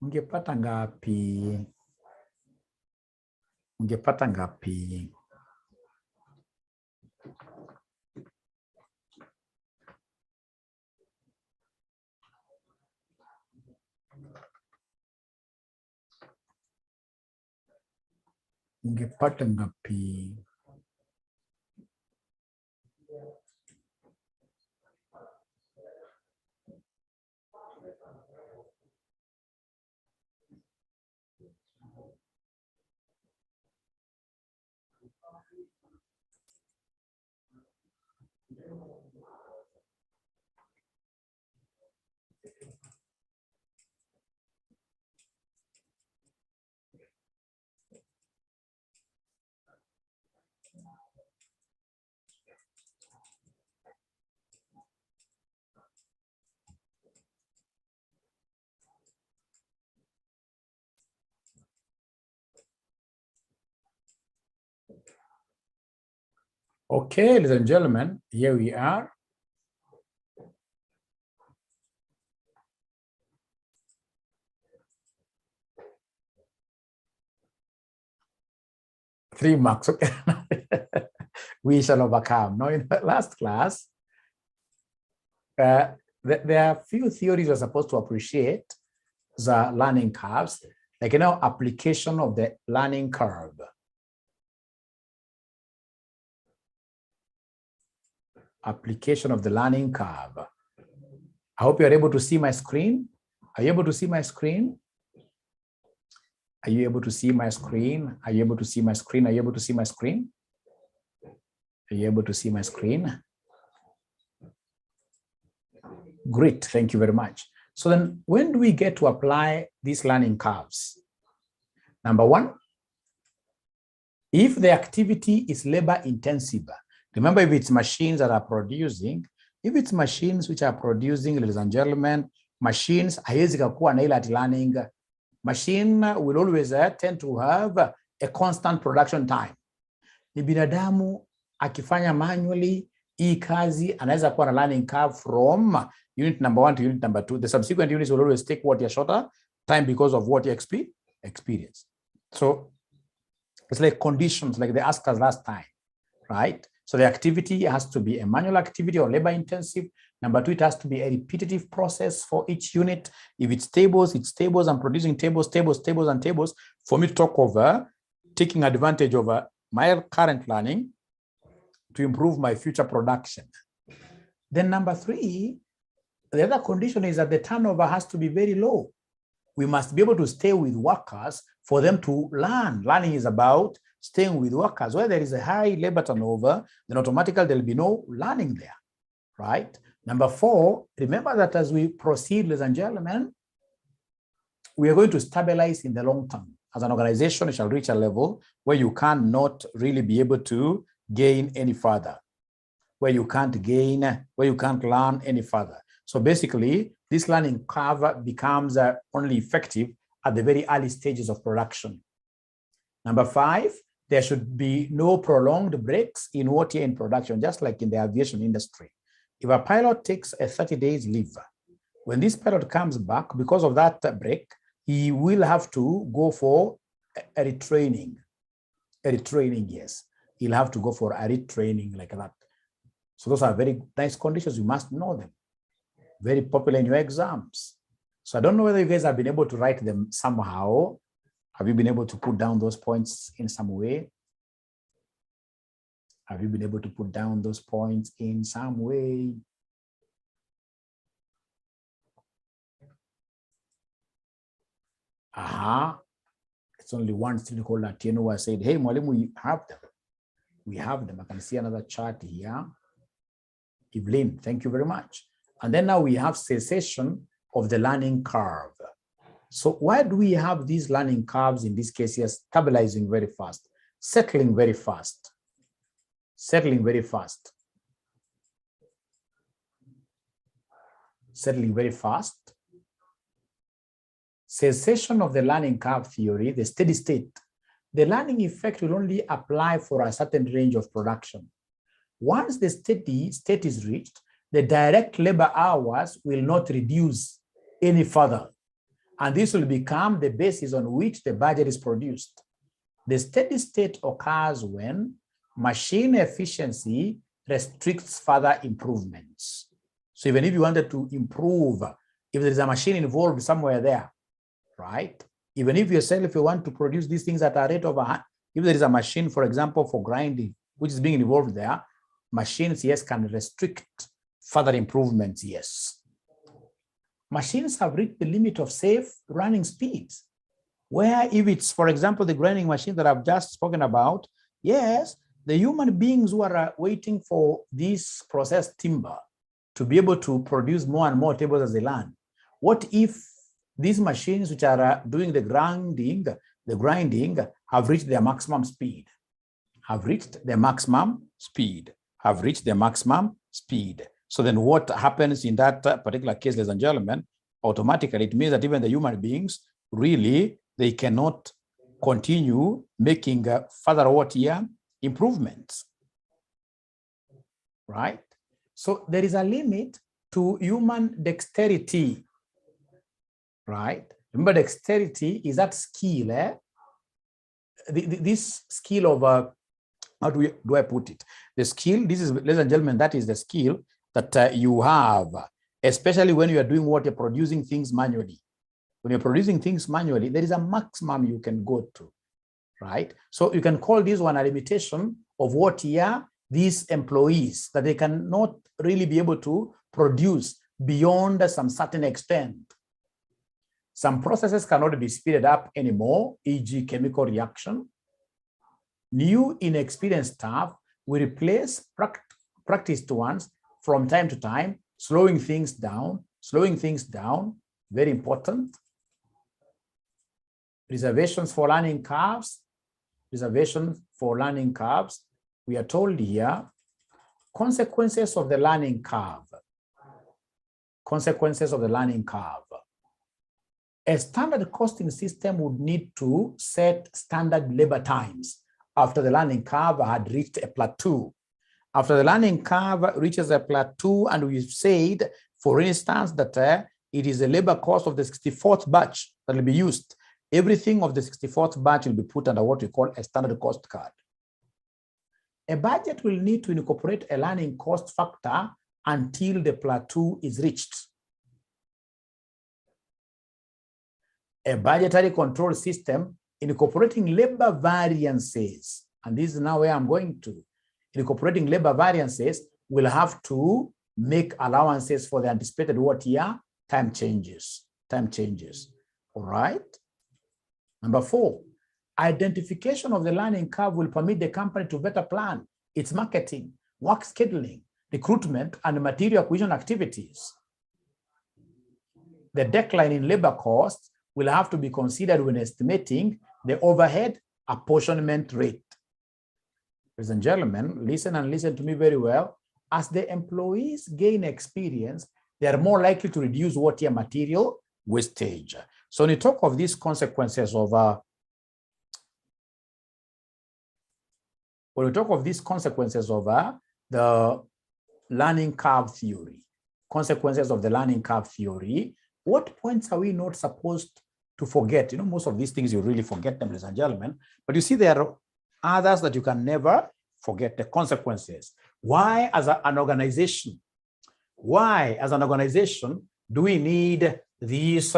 Ungepata ngapi? Ungepata ngapi? Ungepata ngapi? Okay, ladies and gentlemen, here we are. Three marks, okay. We shall overcome. Now, in the last class, there are few theories you're supposed to appreciate the learning curves, like, application of the learning curve. Application of the learning curve. I hope you're able to see my screen. Are you able to see my screen? Are you able to see my screen? Are you able to see my screen? Are you able to see my screen? Are you able to see my screen? Great, thank you very much. So then when do we get to apply these learning curves? Number one, if the activity is labor intensive, remember if it's machines that are producing, if it's machines which are producing, ladies and gentlemen, machines, learning, machine will always tend to have a constant production time. Ni binadamu akifanya manually, hii kazi anaweza kuwa na learning curve from unit number 1 to unit number 2. The subsequent units will always take what your shorter time because of what you experience. So it's like conditions, like they asked us last time, right? So the activity has to be a manual activity or labor intensive. Number 2, it has to be a repetitive process for each unit. If it's tables, I'm producing tables, and tables. For me to talk over taking advantage of my current learning to improve my future production. Then number 3, the other condition is that the turnover has to be very low. We must be able to stay with workers for them to learn. Learning is about staying with workers. Where there is a high labor turnover, then automatically there'll be no learning there, right? Number 4, remember that as we proceed, ladies and gentlemen, we are going to stabilize in the long term. As an organization, it shall reach a level where you cannot really be able to gain any further, where you can't learn any further. So basically, this learning curve becomes only effective at the very early stages of production. Number 5, there should be no prolonged breaks in what year in production, just like in the aviation industry. If a pilot takes a 30 days leave, when this pilot comes back, because of that break, he will have to go for a retraining. A retraining, yes. He'll have to go for a retraining like that. So those are very nice conditions. You must know them. Very popular in your exams. So I don't know whether you guys have been able to write them somehow. Have you been able to put down those points in some way? Have you been able to put down those points in some way? It's only one stakeholder, Tieno, said, hey, Mwalimu, we have them. We have them. I can see another chart here. Evelyn, thank you very much. And then now we have cessation of the learning curve. So why do we have these learning curves in this case here, stabilizing very fast, settling very fast, settling very fast, settling very fast? Cessation of the learning curve theory, the steady state, the learning effect will only apply for a certain range of production. Once the steady state is reached, the direct labor hours will not reduce any further. And this will become the basis on which the budget is produced. The steady state occurs when machine efficiency restricts further improvements. So even if you wanted to improve, if there is a machine involved somewhere there, right? Even if yourself, if you want to produce these things at a rate of if there is a machine, for example, for grinding, which is being involved there, machines, yes, can restrict further improvements, yes. Machines have reached the limit of safe running speeds, where if it's, for example, the grinding machine that I've just spoken about, yes, the human beings who are waiting for this processed timber to be able to produce more and more tables as they learn. What if these machines which are doing the grinding have reached their maximum speed, have reached their maximum speed? So then what happens in that particular case, ladies and gentlemen, automatically it means that even the human beings, really, they cannot continue making further what year improvements, right? So there is a limit to human dexterity, right? Remember, dexterity is that skill, this skill of, how do I put it? The skill, this is, ladies and gentlemen, that is the skill that you have, especially when you are doing what you're producing things manually. When you're producing things manually, there is a maximum you can go to, right? So you can call this one a limitation of what year these employees that they cannot really be able to produce beyond some certain extent. Some processes cannot be speeded up anymore, e.g. chemical reaction. New inexperienced staff will replace practiced ones from time to time, slowing things down, very important. Reservations for learning curves, we are told here, consequences of the learning curve. A standard costing system would need to set standard labor times after the learning curve had reached a plateau. After the learning curve reaches a plateau, and we've said, for instance, that it is the labor cost of the 64th batch that will be used. Everything of the 64th batch will be put under what we call a standard cost card. A budget will need to incorporate a learning cost factor until the plateau is reached. A budgetary control system incorporating labor variances, and this is now where I'm going to. Incorporating labor variances will have to make allowances for the anticipated what year? Time changes. All right. Number 4, identification of the learning curve will permit the company to better plan its marketing, work scheduling, recruitment, and material acquisition activities. The decline in labor costs will have to be considered when estimating the overhead apportionment rate. Ladies and gentlemen, listen to me very well. As the employees gain experience, they are more likely to reduce what year material wastage. So when you talk of these consequences of the learning curve theory, what points are we not supposed to forget? You know, most of these things you really forget them, ladies and gentlemen, but you see there are others that you can never forget, the consequences. Why as an organization do we need these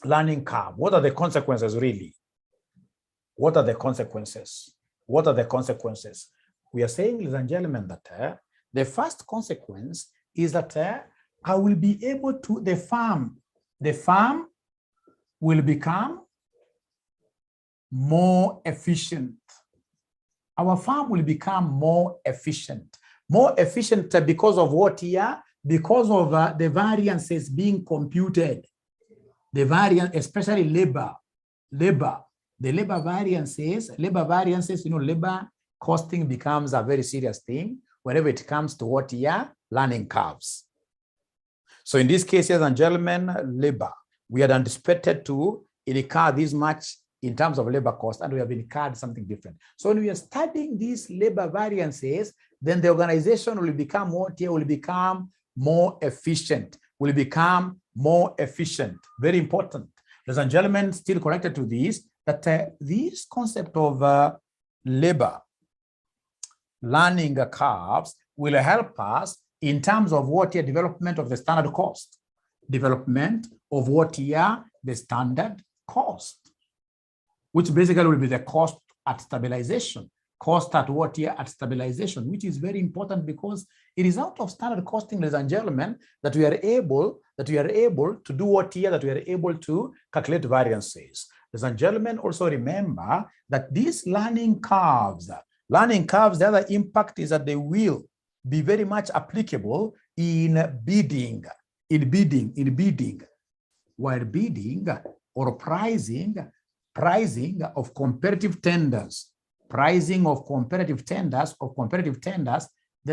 learning curve? What are the consequences really? What are the consequences? We are saying, ladies and gentlemen, that the first consequence is that I will be able to, the farm will become more efficient. Our farm will become more efficient because of what here? Because of the variances being computed. The variance, especially labor. The labor variances, you know, labor costing becomes a very serious thing whenever it comes to what here? Learning curves. So in this case, ladies and gentlemen, labor, we had anticipated to incur this much in terms of labor cost, and we have incurred something different. So when we are studying these labor variances, then the organization will become what here? Will become more efficient. Very important. Ladies and gentlemen, still connected to this, that this concept of labor learning curves will help us in terms of what here? Development of the standard cost. Which basically will be the cost at stabilization. Cost at what here? At stabilization, which is very important because it is out of standard costing, ladies and gentlemen, that we are able to do what here? That we are able to calculate variances. Ladies and gentlemen, also remember that these learning curves, the other impact is that they will be very much applicable in bidding, while bidding or pricing of competitive tenders, then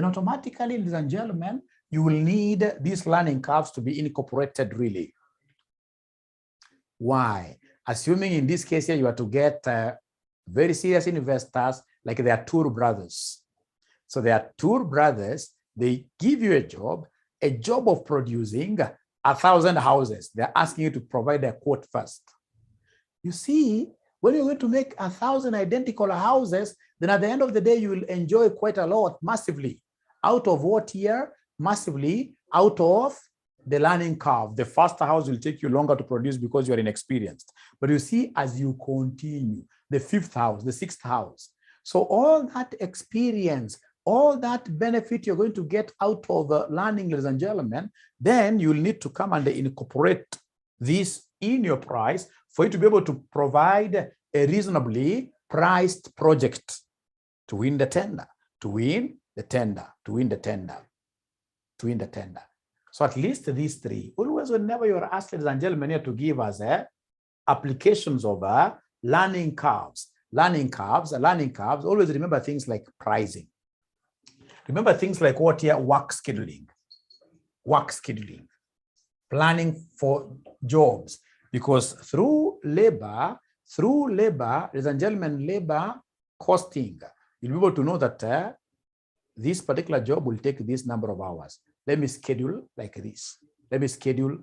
automatically, ladies and gentlemen, you will need these learning curves to be incorporated really. Why? Assuming in this case here, you are to get very serious investors like their Tour brothers. So their Tour brothers, they give you a job of producing 1,000 houses. They're asking you to provide a quote first. You see, when you're going to make 1,000 identical houses, then at the end of the day, you will enjoy quite a lot, massively. Out of what here? Massively out of the learning curve. The first house will take you longer to produce because you're inexperienced. But you see, as you continue, the 5th house, the 6th house. So all that experience, all that benefit you're going to get out of learning, ladies and gentlemen, then you'll need to come and incorporate this in your price for you to be able to provide a reasonably priced project to win the tender, to win the tender, to win the tender, to win the tender. So at least these three. Always, whenever you're asked, ladies and gentlemen, here to give us applications of learning curves, always remember things like pricing. Remember things like what here? Work scheduling, planning for jobs. Because through labor, ladies and gentlemen, labor costing, you'll be able to know that this particular job will take this number of hours. Let me schedule like this. Let me schedule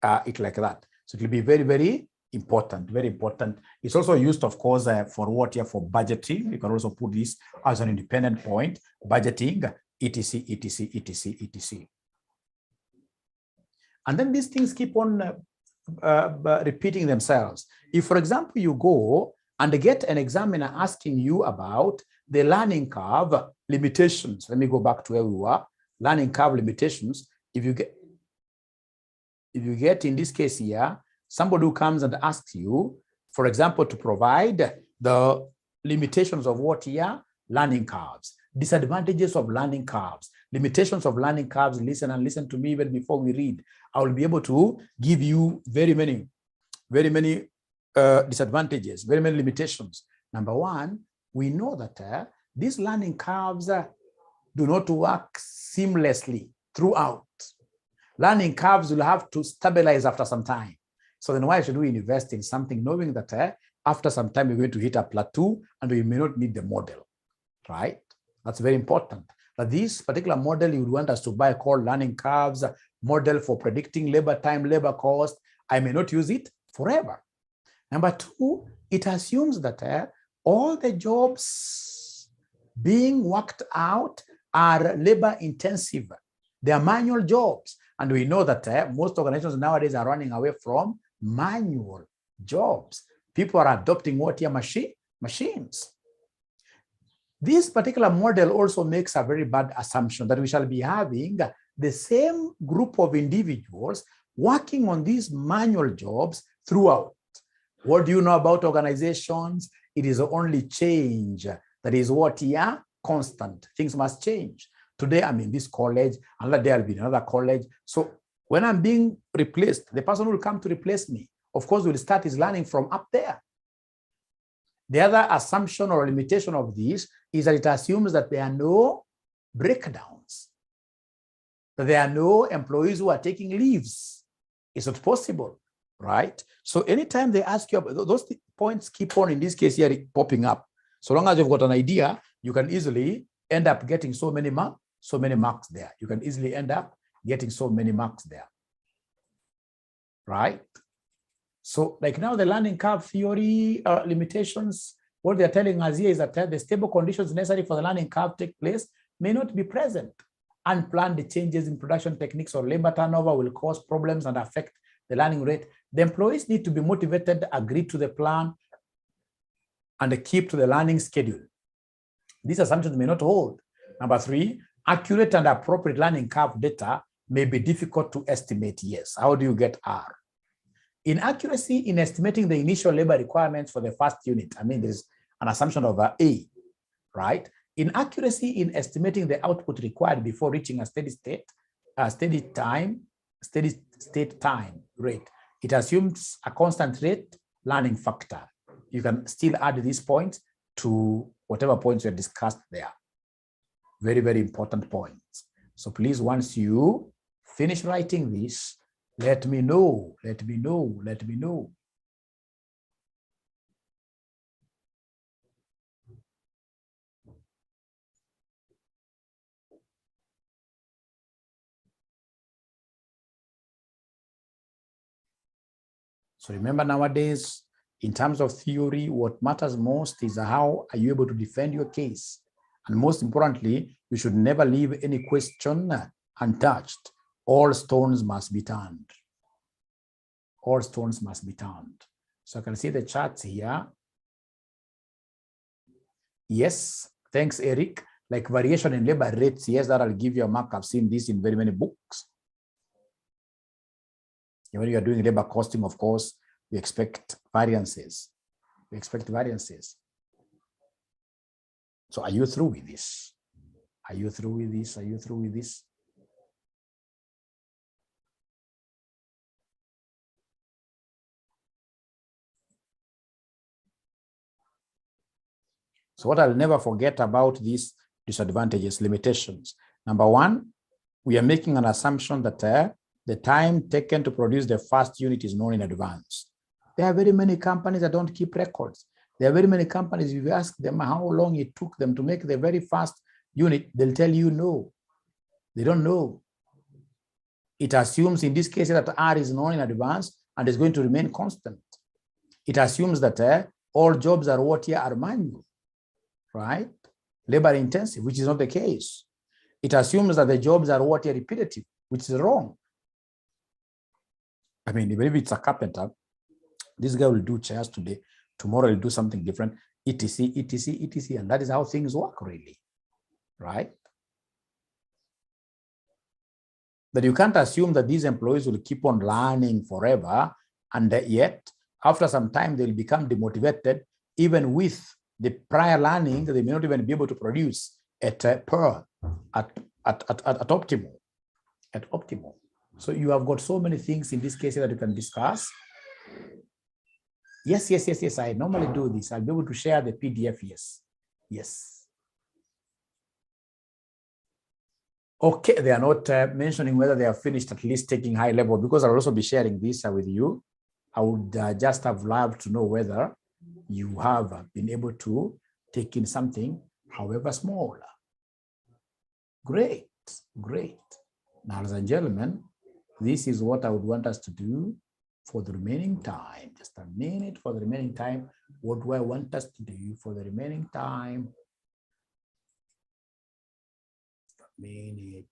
it like that. So it will be very, very important, very important. It's also used, of course, for what here? For budgeting. You can also put this as an independent point, budgeting, etc, etc, etc, etc. And then these things keep on repeating themselves. If, for example, you go and get an examiner asking you about the learning curve limitations. Let me go back to where we were. Learning curve limitations. If you get in this case here, somebody who comes and asks you, for example, to provide the limitations of what here? Learning curves, disadvantages of learning curves, limitations of learning curves. Listen to me even before we read. I will be able to give you very many disadvantages, very many limitations. Number one, we know that these learning curves do not work seamlessly throughout. Learning curves will have to stabilize after some time. So then why should we invest in something knowing that after some time we're going to hit a plateau and we may not need the model, right? That's very important. But this particular model you would want us to buy called learning curves, model for predicting labor time, labor cost. I may not use it forever. Number two, it assumes that all the jobs being worked out are labor intensive. They are manual jobs. And we know that most organizations nowadays are running away from manual jobs. People are adopting what here? Machines. This particular model also makes a very bad assumption that we shall be having the same group of individuals working on these manual jobs throughout. What do you know about organizations? It is only change. That is what here? Constant. Things must change. Today I'm in this college, another day I'll be in another college. So when I'm being replaced, the person who will come to replace me, of course, will start his learning from up there. The other assumption or limitation of this is that it assumes that there are no breakdowns, that there are no employees who are taking leaves. It's not possible, right? So anytime they ask you about those points, keep on in this case here popping up. So long as you've got an idea, you can easily end up getting so many marks there. You can easily end up getting so many marks there, right? So like now the learning curve theory limitations, what they're telling us here is that the stable conditions necessary for the learning curve take place may not be present. Unplanned changes in production techniques or labor turnover will cause problems and affect the learning rate. The employees need to be motivated, agree to the plan, and keep to the learning schedule. These assumptions may not hold. Number three, accurate and appropriate learning curve data may be difficult to estimate. Yes. How do you get R? Inaccuracy in estimating the initial labor requirements for the first unit. I mean, there's an assumption of A, right? Inaccuracy in estimating the output required before reaching a steady state time rate. It assumes a constant rate learning factor. You can still add these points to whatever points you have discussed there. Very, very important points. So please, once you finish writing this, let me know. So remember, nowadays, in terms of theory, what matters most is how are you able to defend your case. And most importantly, you should never leave any question untouched. All stones must be turned. All stones must be turned. So I can see the charts here. Yes, thanks, Eric. Like variation in labor rates, yes, that I'll give you a mark. I've seen this in very many books. When you are doing labor costing, of course, we expect variances. We expect variances. So are you through with this? Are you through with this? Are you through with this? So what I'll never forget about these disadvantages, limitations. Number one, we are making an assumption that the time taken to produce the first unit is known in advance. There are very many companies that don't keep records. There are very many companies, if you ask them how long it took them to make the very first unit, they'll tell you no. They don't know. It assumes in this case that R is known in advance and is going to remain constant. It assumes that all jobs are what here are manual, right? Labor intensive, which is not the case. It assumes that the jobs are what here repetitive, which is wrong. I mean, even if it's a carpenter, this guy will do chairs today, tomorrow he'll do something different, etc., etc., etc. And that is how things work, really, right? But you can't assume that these employees will keep on learning forever, and yet, after some time, they'll become demotivated, even with the prior learning, they may not even be able to produce at optimal. At optimal. So you have got so many things in this case that you can discuss. Yes, yes, yes, yes. I normally do this. I'll be able to share the PDF. Yes, yes. Okay, they are not mentioning whether they have finished at least taking high level, because I'll also be sharing this with you. I would just have loved to know whether you have been able to take in something, however small. Great, great. Now, ladies and gentlemen, this is what I would want us to do for the remaining time. Just a minute for the remaining time. What do I want us to do for the remaining time? A minute.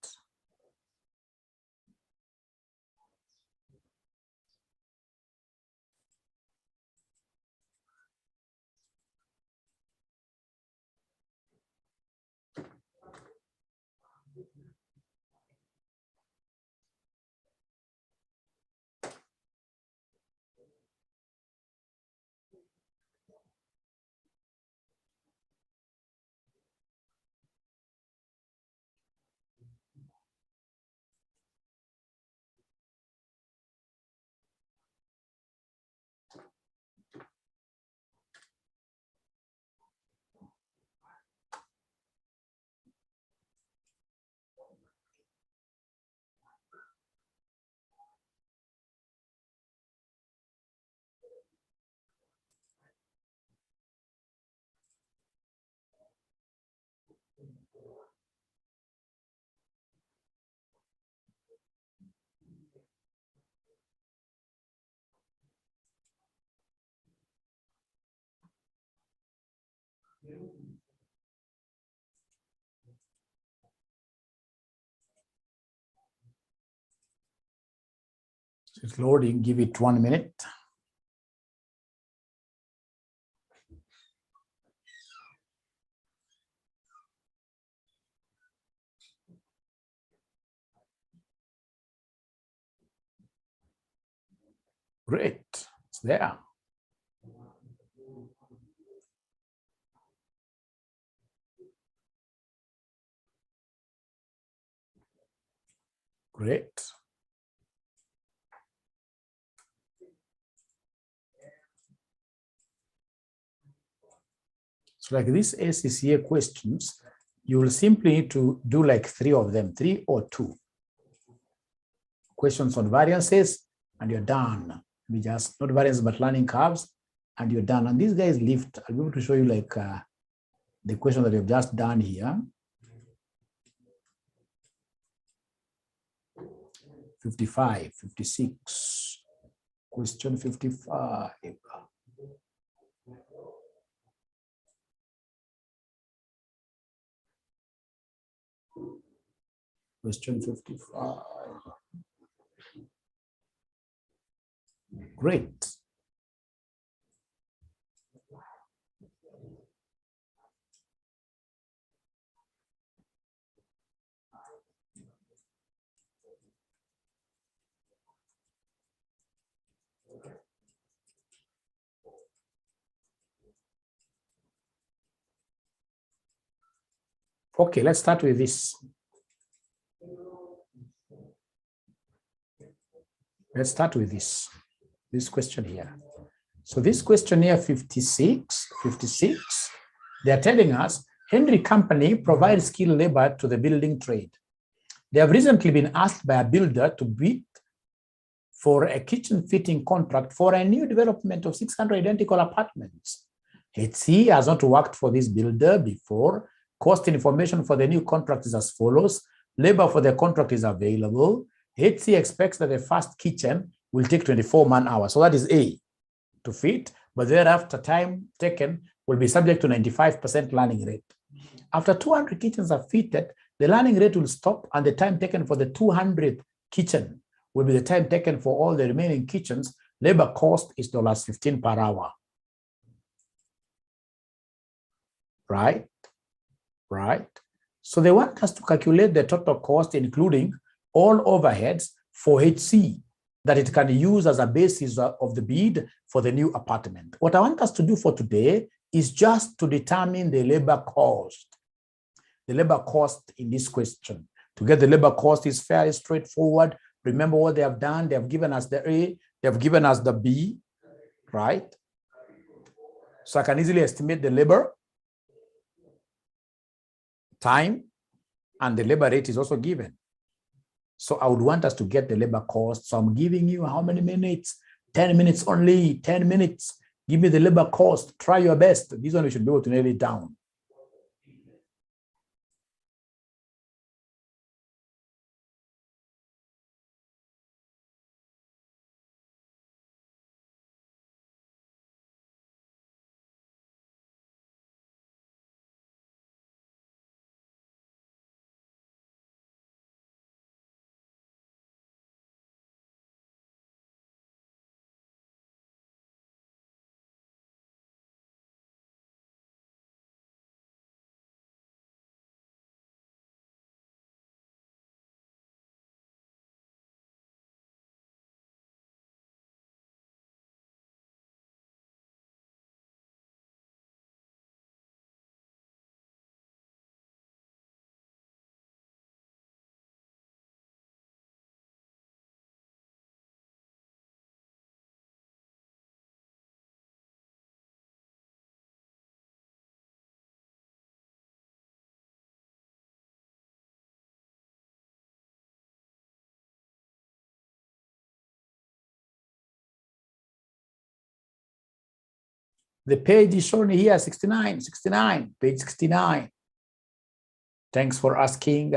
It's loading. Give it 1 minute. Great. It's there. Great. So like these ACCA questions, you will simply need to do like 3 of them, 3 or 2 questions on variances, and you're done. We just not variances, but learning curves, and you're done. And these guys lift. I'll be able to show you like the question that you've just done here. 55, 56, question 55. Question 55. Great. Okay, let's start with this. Let's start with this question here. So this question here, 56, they're telling us Henry Company provides skilled labor to the building trade. They have recently been asked by a builder to bid for a kitchen fitting contract for a new development of 600 identical apartments. HC has not worked for this builder before. Cost information for the new contract is as follows. Labor for the contract is available. HC expects that the first kitchen will take 24 man-hours. So that is A, to fit, but thereafter time taken will be subject to 95% learning rate. After 200 kitchens are fitted, the learning rate will stop and the time taken for the 200th kitchen will be the time taken for all the remaining kitchens. Labor cost is $15 per hour. Right? So they want us to calculate the total cost, including all overheads for HC that it can use as a basis of the bid for the new apartment. What I want us to do for today is just to determine the labor cost. The labor cost in this question. To get the labor cost is fairly straightforward. Remember what they have done. They have given us the A, they have given us the B, right? So I can easily estimate the labor, time, and the labor rate is also given. So I would want us to get the labor cost. So I'm giving you how many minutes? 10 minutes only, 10 minutes. Give me the labor cost. Try your best. This one we should be able to nail it down. The page is shown here, 69, page 69. Thanks for asking.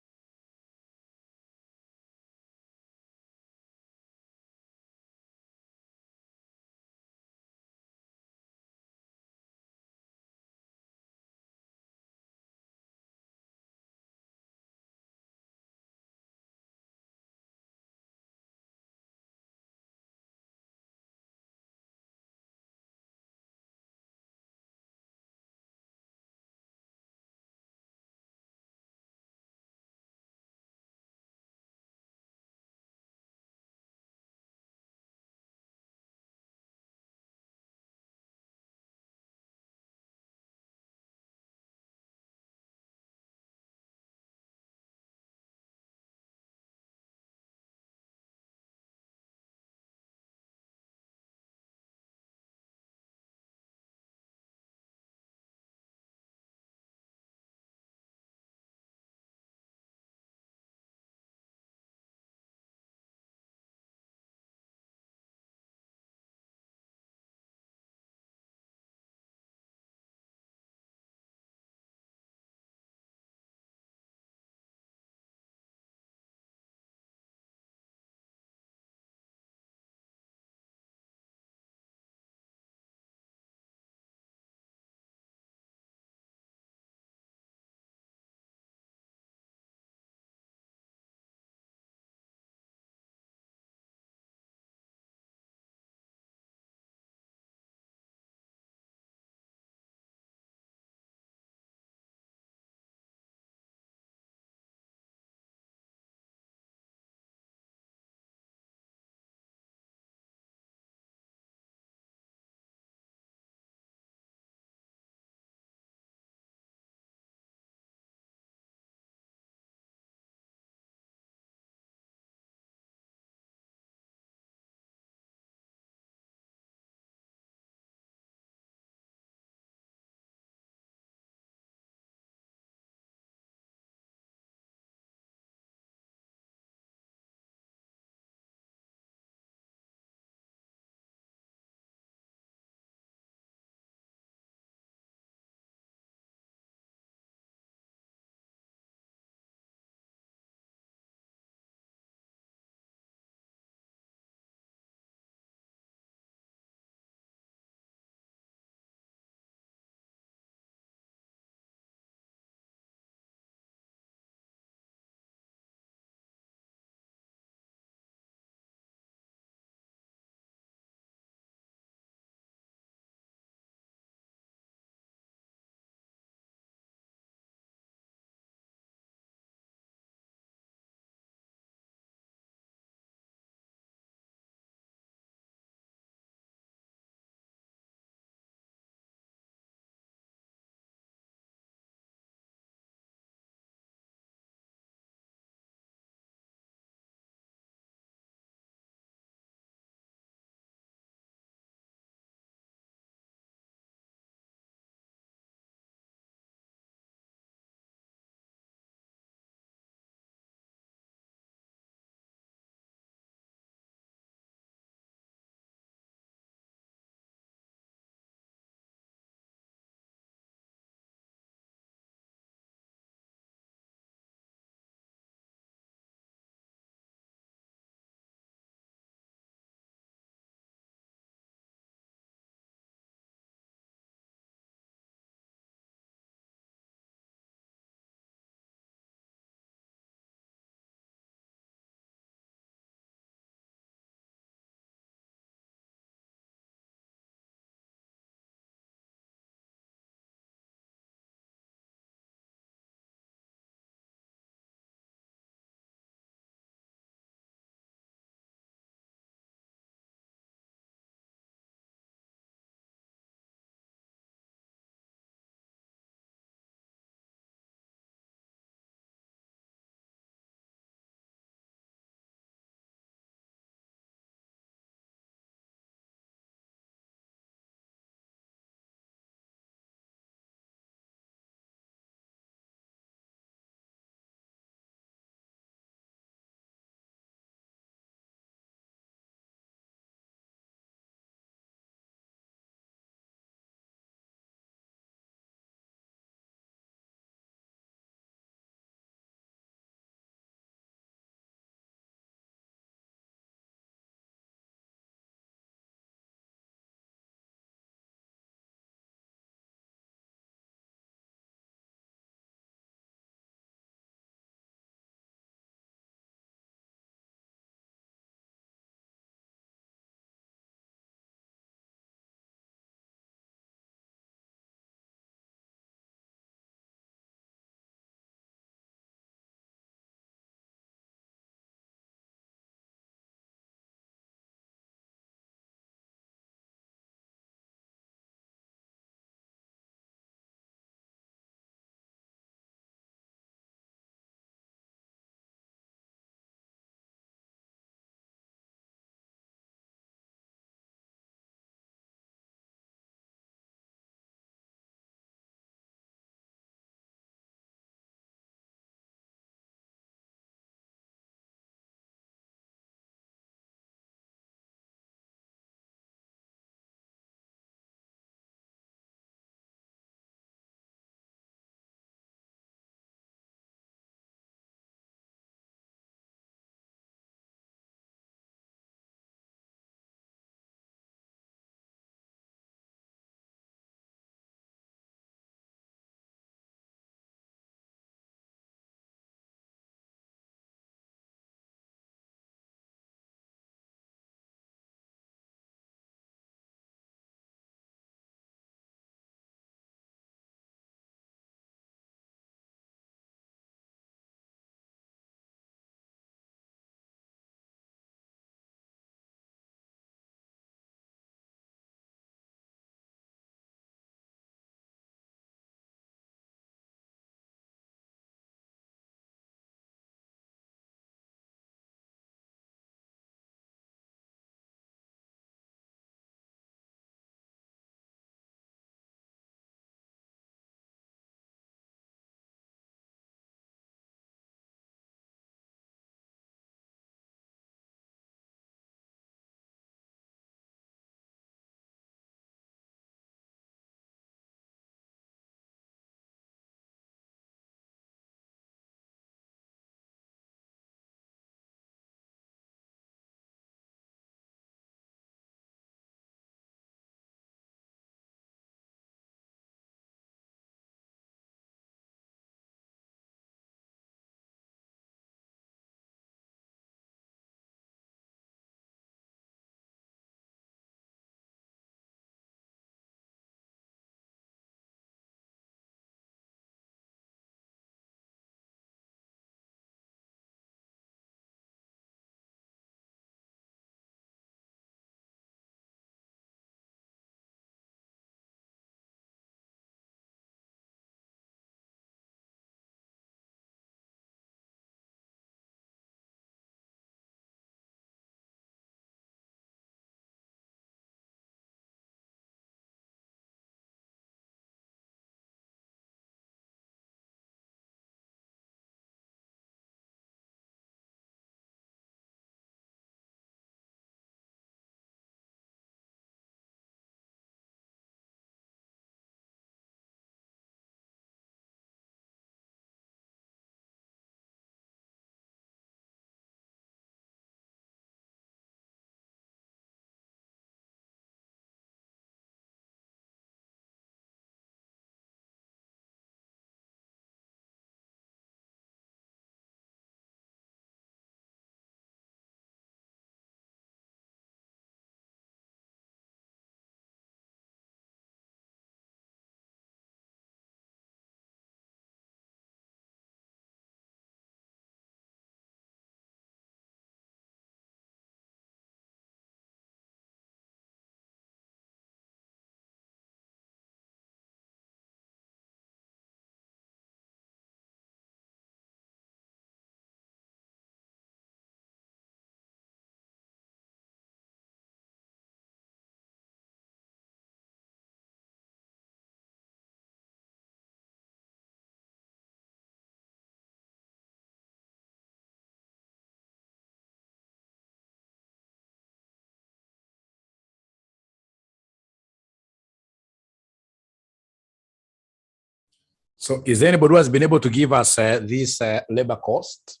So is there anybody who has been able to give us this labor cost?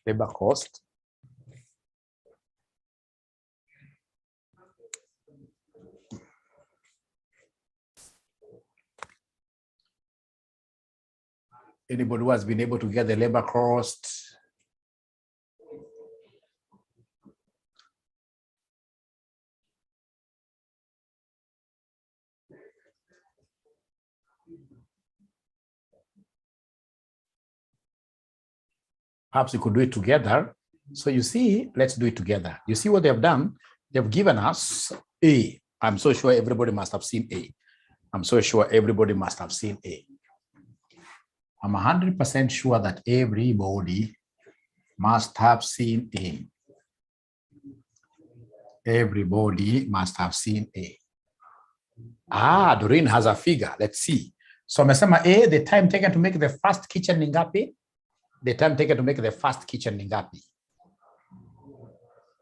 Labor cost. Anybody who has been able to get the labor cost? Perhaps you could do it together. So you see, let's do it together. You see what they have done? They've given us A. I'm so sure everybody must have seen A. I'm so sure everybody must have seen A. I'm 100% sure that everybody must have seen A. Everybody must have seen A. Ah, Doreen has a figure. Let's see. So amesema A, the time taken to make the first kitchen ni ngapi? The time taken to make the first kitchen ni ngapi?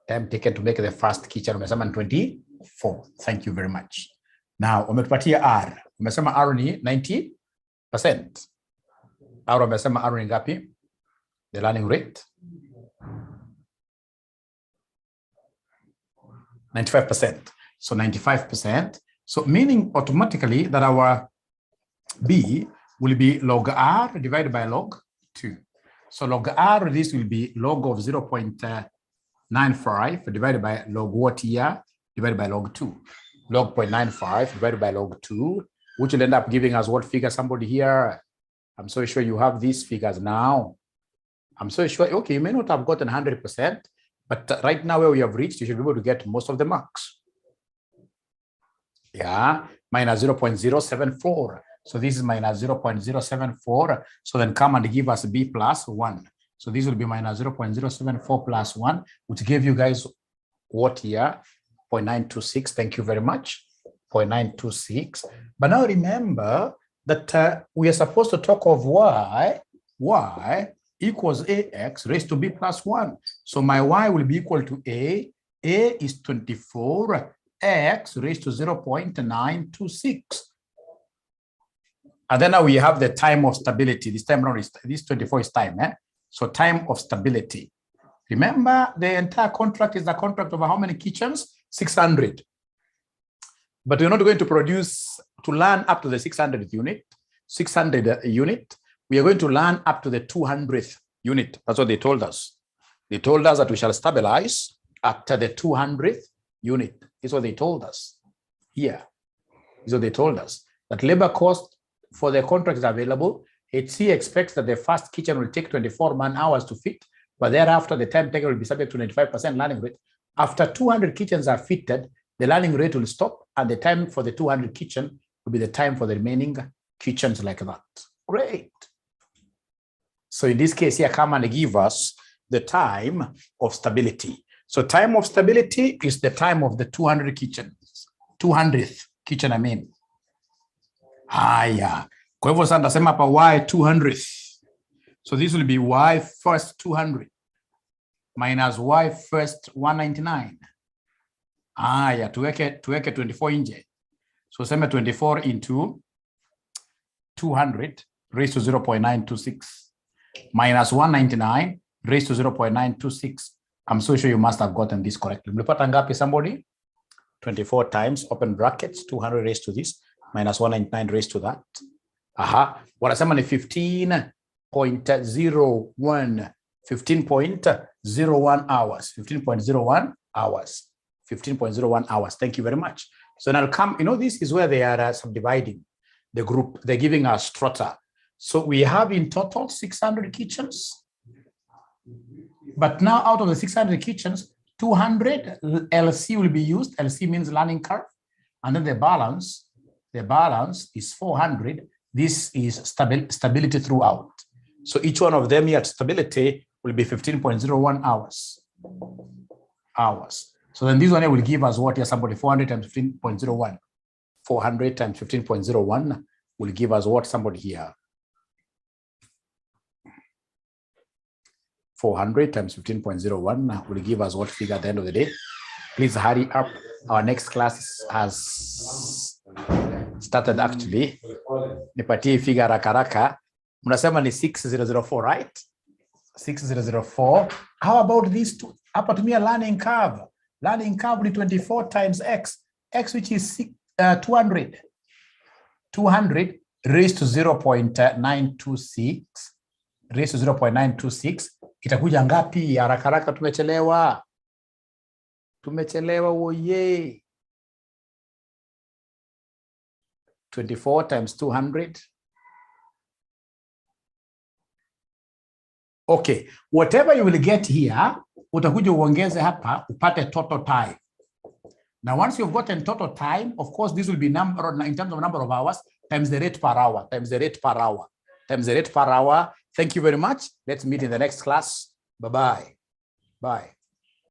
Time taken to make the first kitchen umesema 24. Thank you very much. Now, umetupatia R. Umesema R ni 90%. R umesema R ni ngapi? The learning rate. 95%. So 95%. So meaning automatically that our B will be log R divided by log 2. So log R, this will be log of 0.95 divided by log what here divided by log 2. Log 0.95 divided by log 2, which will end up giving us what figure? Somebody here. I'm so sure you have these figures now. I'm so sure, okay, you may not have gotten 100%, but right now where we have reached, you should be able to get most of the marks. Yeah, minus 0.074. So this is minus 0.074. So then come and give us B plus 1. So this will be minus 0.074 plus 1, which gave you guys what here? 0.926. Thank you very much. 0.926. But now remember that we are supposed to talk of y equals ax raised to b plus 1. So my y will be equal to a is 24, x raised to 0.926. And then now we have the time of stability. This time around, this 24 is time. So time of stability. Remember, the entire contract is a contract over how many kitchens? 600. But we're not going to produce, to learn up to the 600th unit, 600 unit. We are going to learn up to the 200th unit. That's what they told us. They told us that we shall stabilize at the 200th unit. Is what they told us. Here is what they told us. That labor cost for the contract is available. HC expects that the first kitchen will take 24 man-hours to fit, but thereafter the time taken will be subject to 95% learning rate. After 200 kitchens are fitted, the learning rate will stop, and the time for the 200 kitchen will be the time for the remaining kitchens like that. Great. So in this case here, come and give us the time of stability. So time of stability is the time of the 200 kitchens. 200th kitchen, I mean. Haya. Kwa hivyo sasa nasema hapa y 200th. So this will be y first 200 minus y first 199. Haya, tuweke 24 nje. So sema 24 into 200 raised to 0.926 minus 199 raised to 0.926. I'm so sure you must have gotten this correctly. Mlipata ngapi somebody? 24 times, open brackets, 200 raised to this, minus 199 raised to that. Aha, wanasema ni 15.01, 15.01 hours, 15.01 hours, 15.01 hours. Thank you very much. So now come, you know, this is where they are subdividing the group. They're giving us strata. So we have in total 600 kitchens. But now out of the 600 kitchens, 200 LC will be used. LC means learning curve. And then the balance is 400. This is stability throughout. So each one of them here at stability will be 15.01 hours. So then this one here will give us what here, somebody 400 times 15.01. 400 times 15.01 will give us what, somebody here? 400 times 15.01 will give us what figure at the end of the day? Please hurry up. Our next class has started actually. nipatie figure haraka haraka. Mnasema ni 6004, right? 6004. How about these two? Hapa tumia learning curve. Learning curve ni 24 times x. X which is 200. 200 raised to 0.926. Raised to 0.926. Itakuja ngapi? Haraka haraka, tumechelewa. Tumechelewa oye. 24 times 200. Okay, whatever you will get here, utakuja uongeze hapa upate total time. Now, once you've gotten total time, of course, this will be number in terms of number of hours times the rate per hour, times the rate per hour, times the rate per hour. Thank you very much. Let's meet in the next class. Bye-bye. Bye.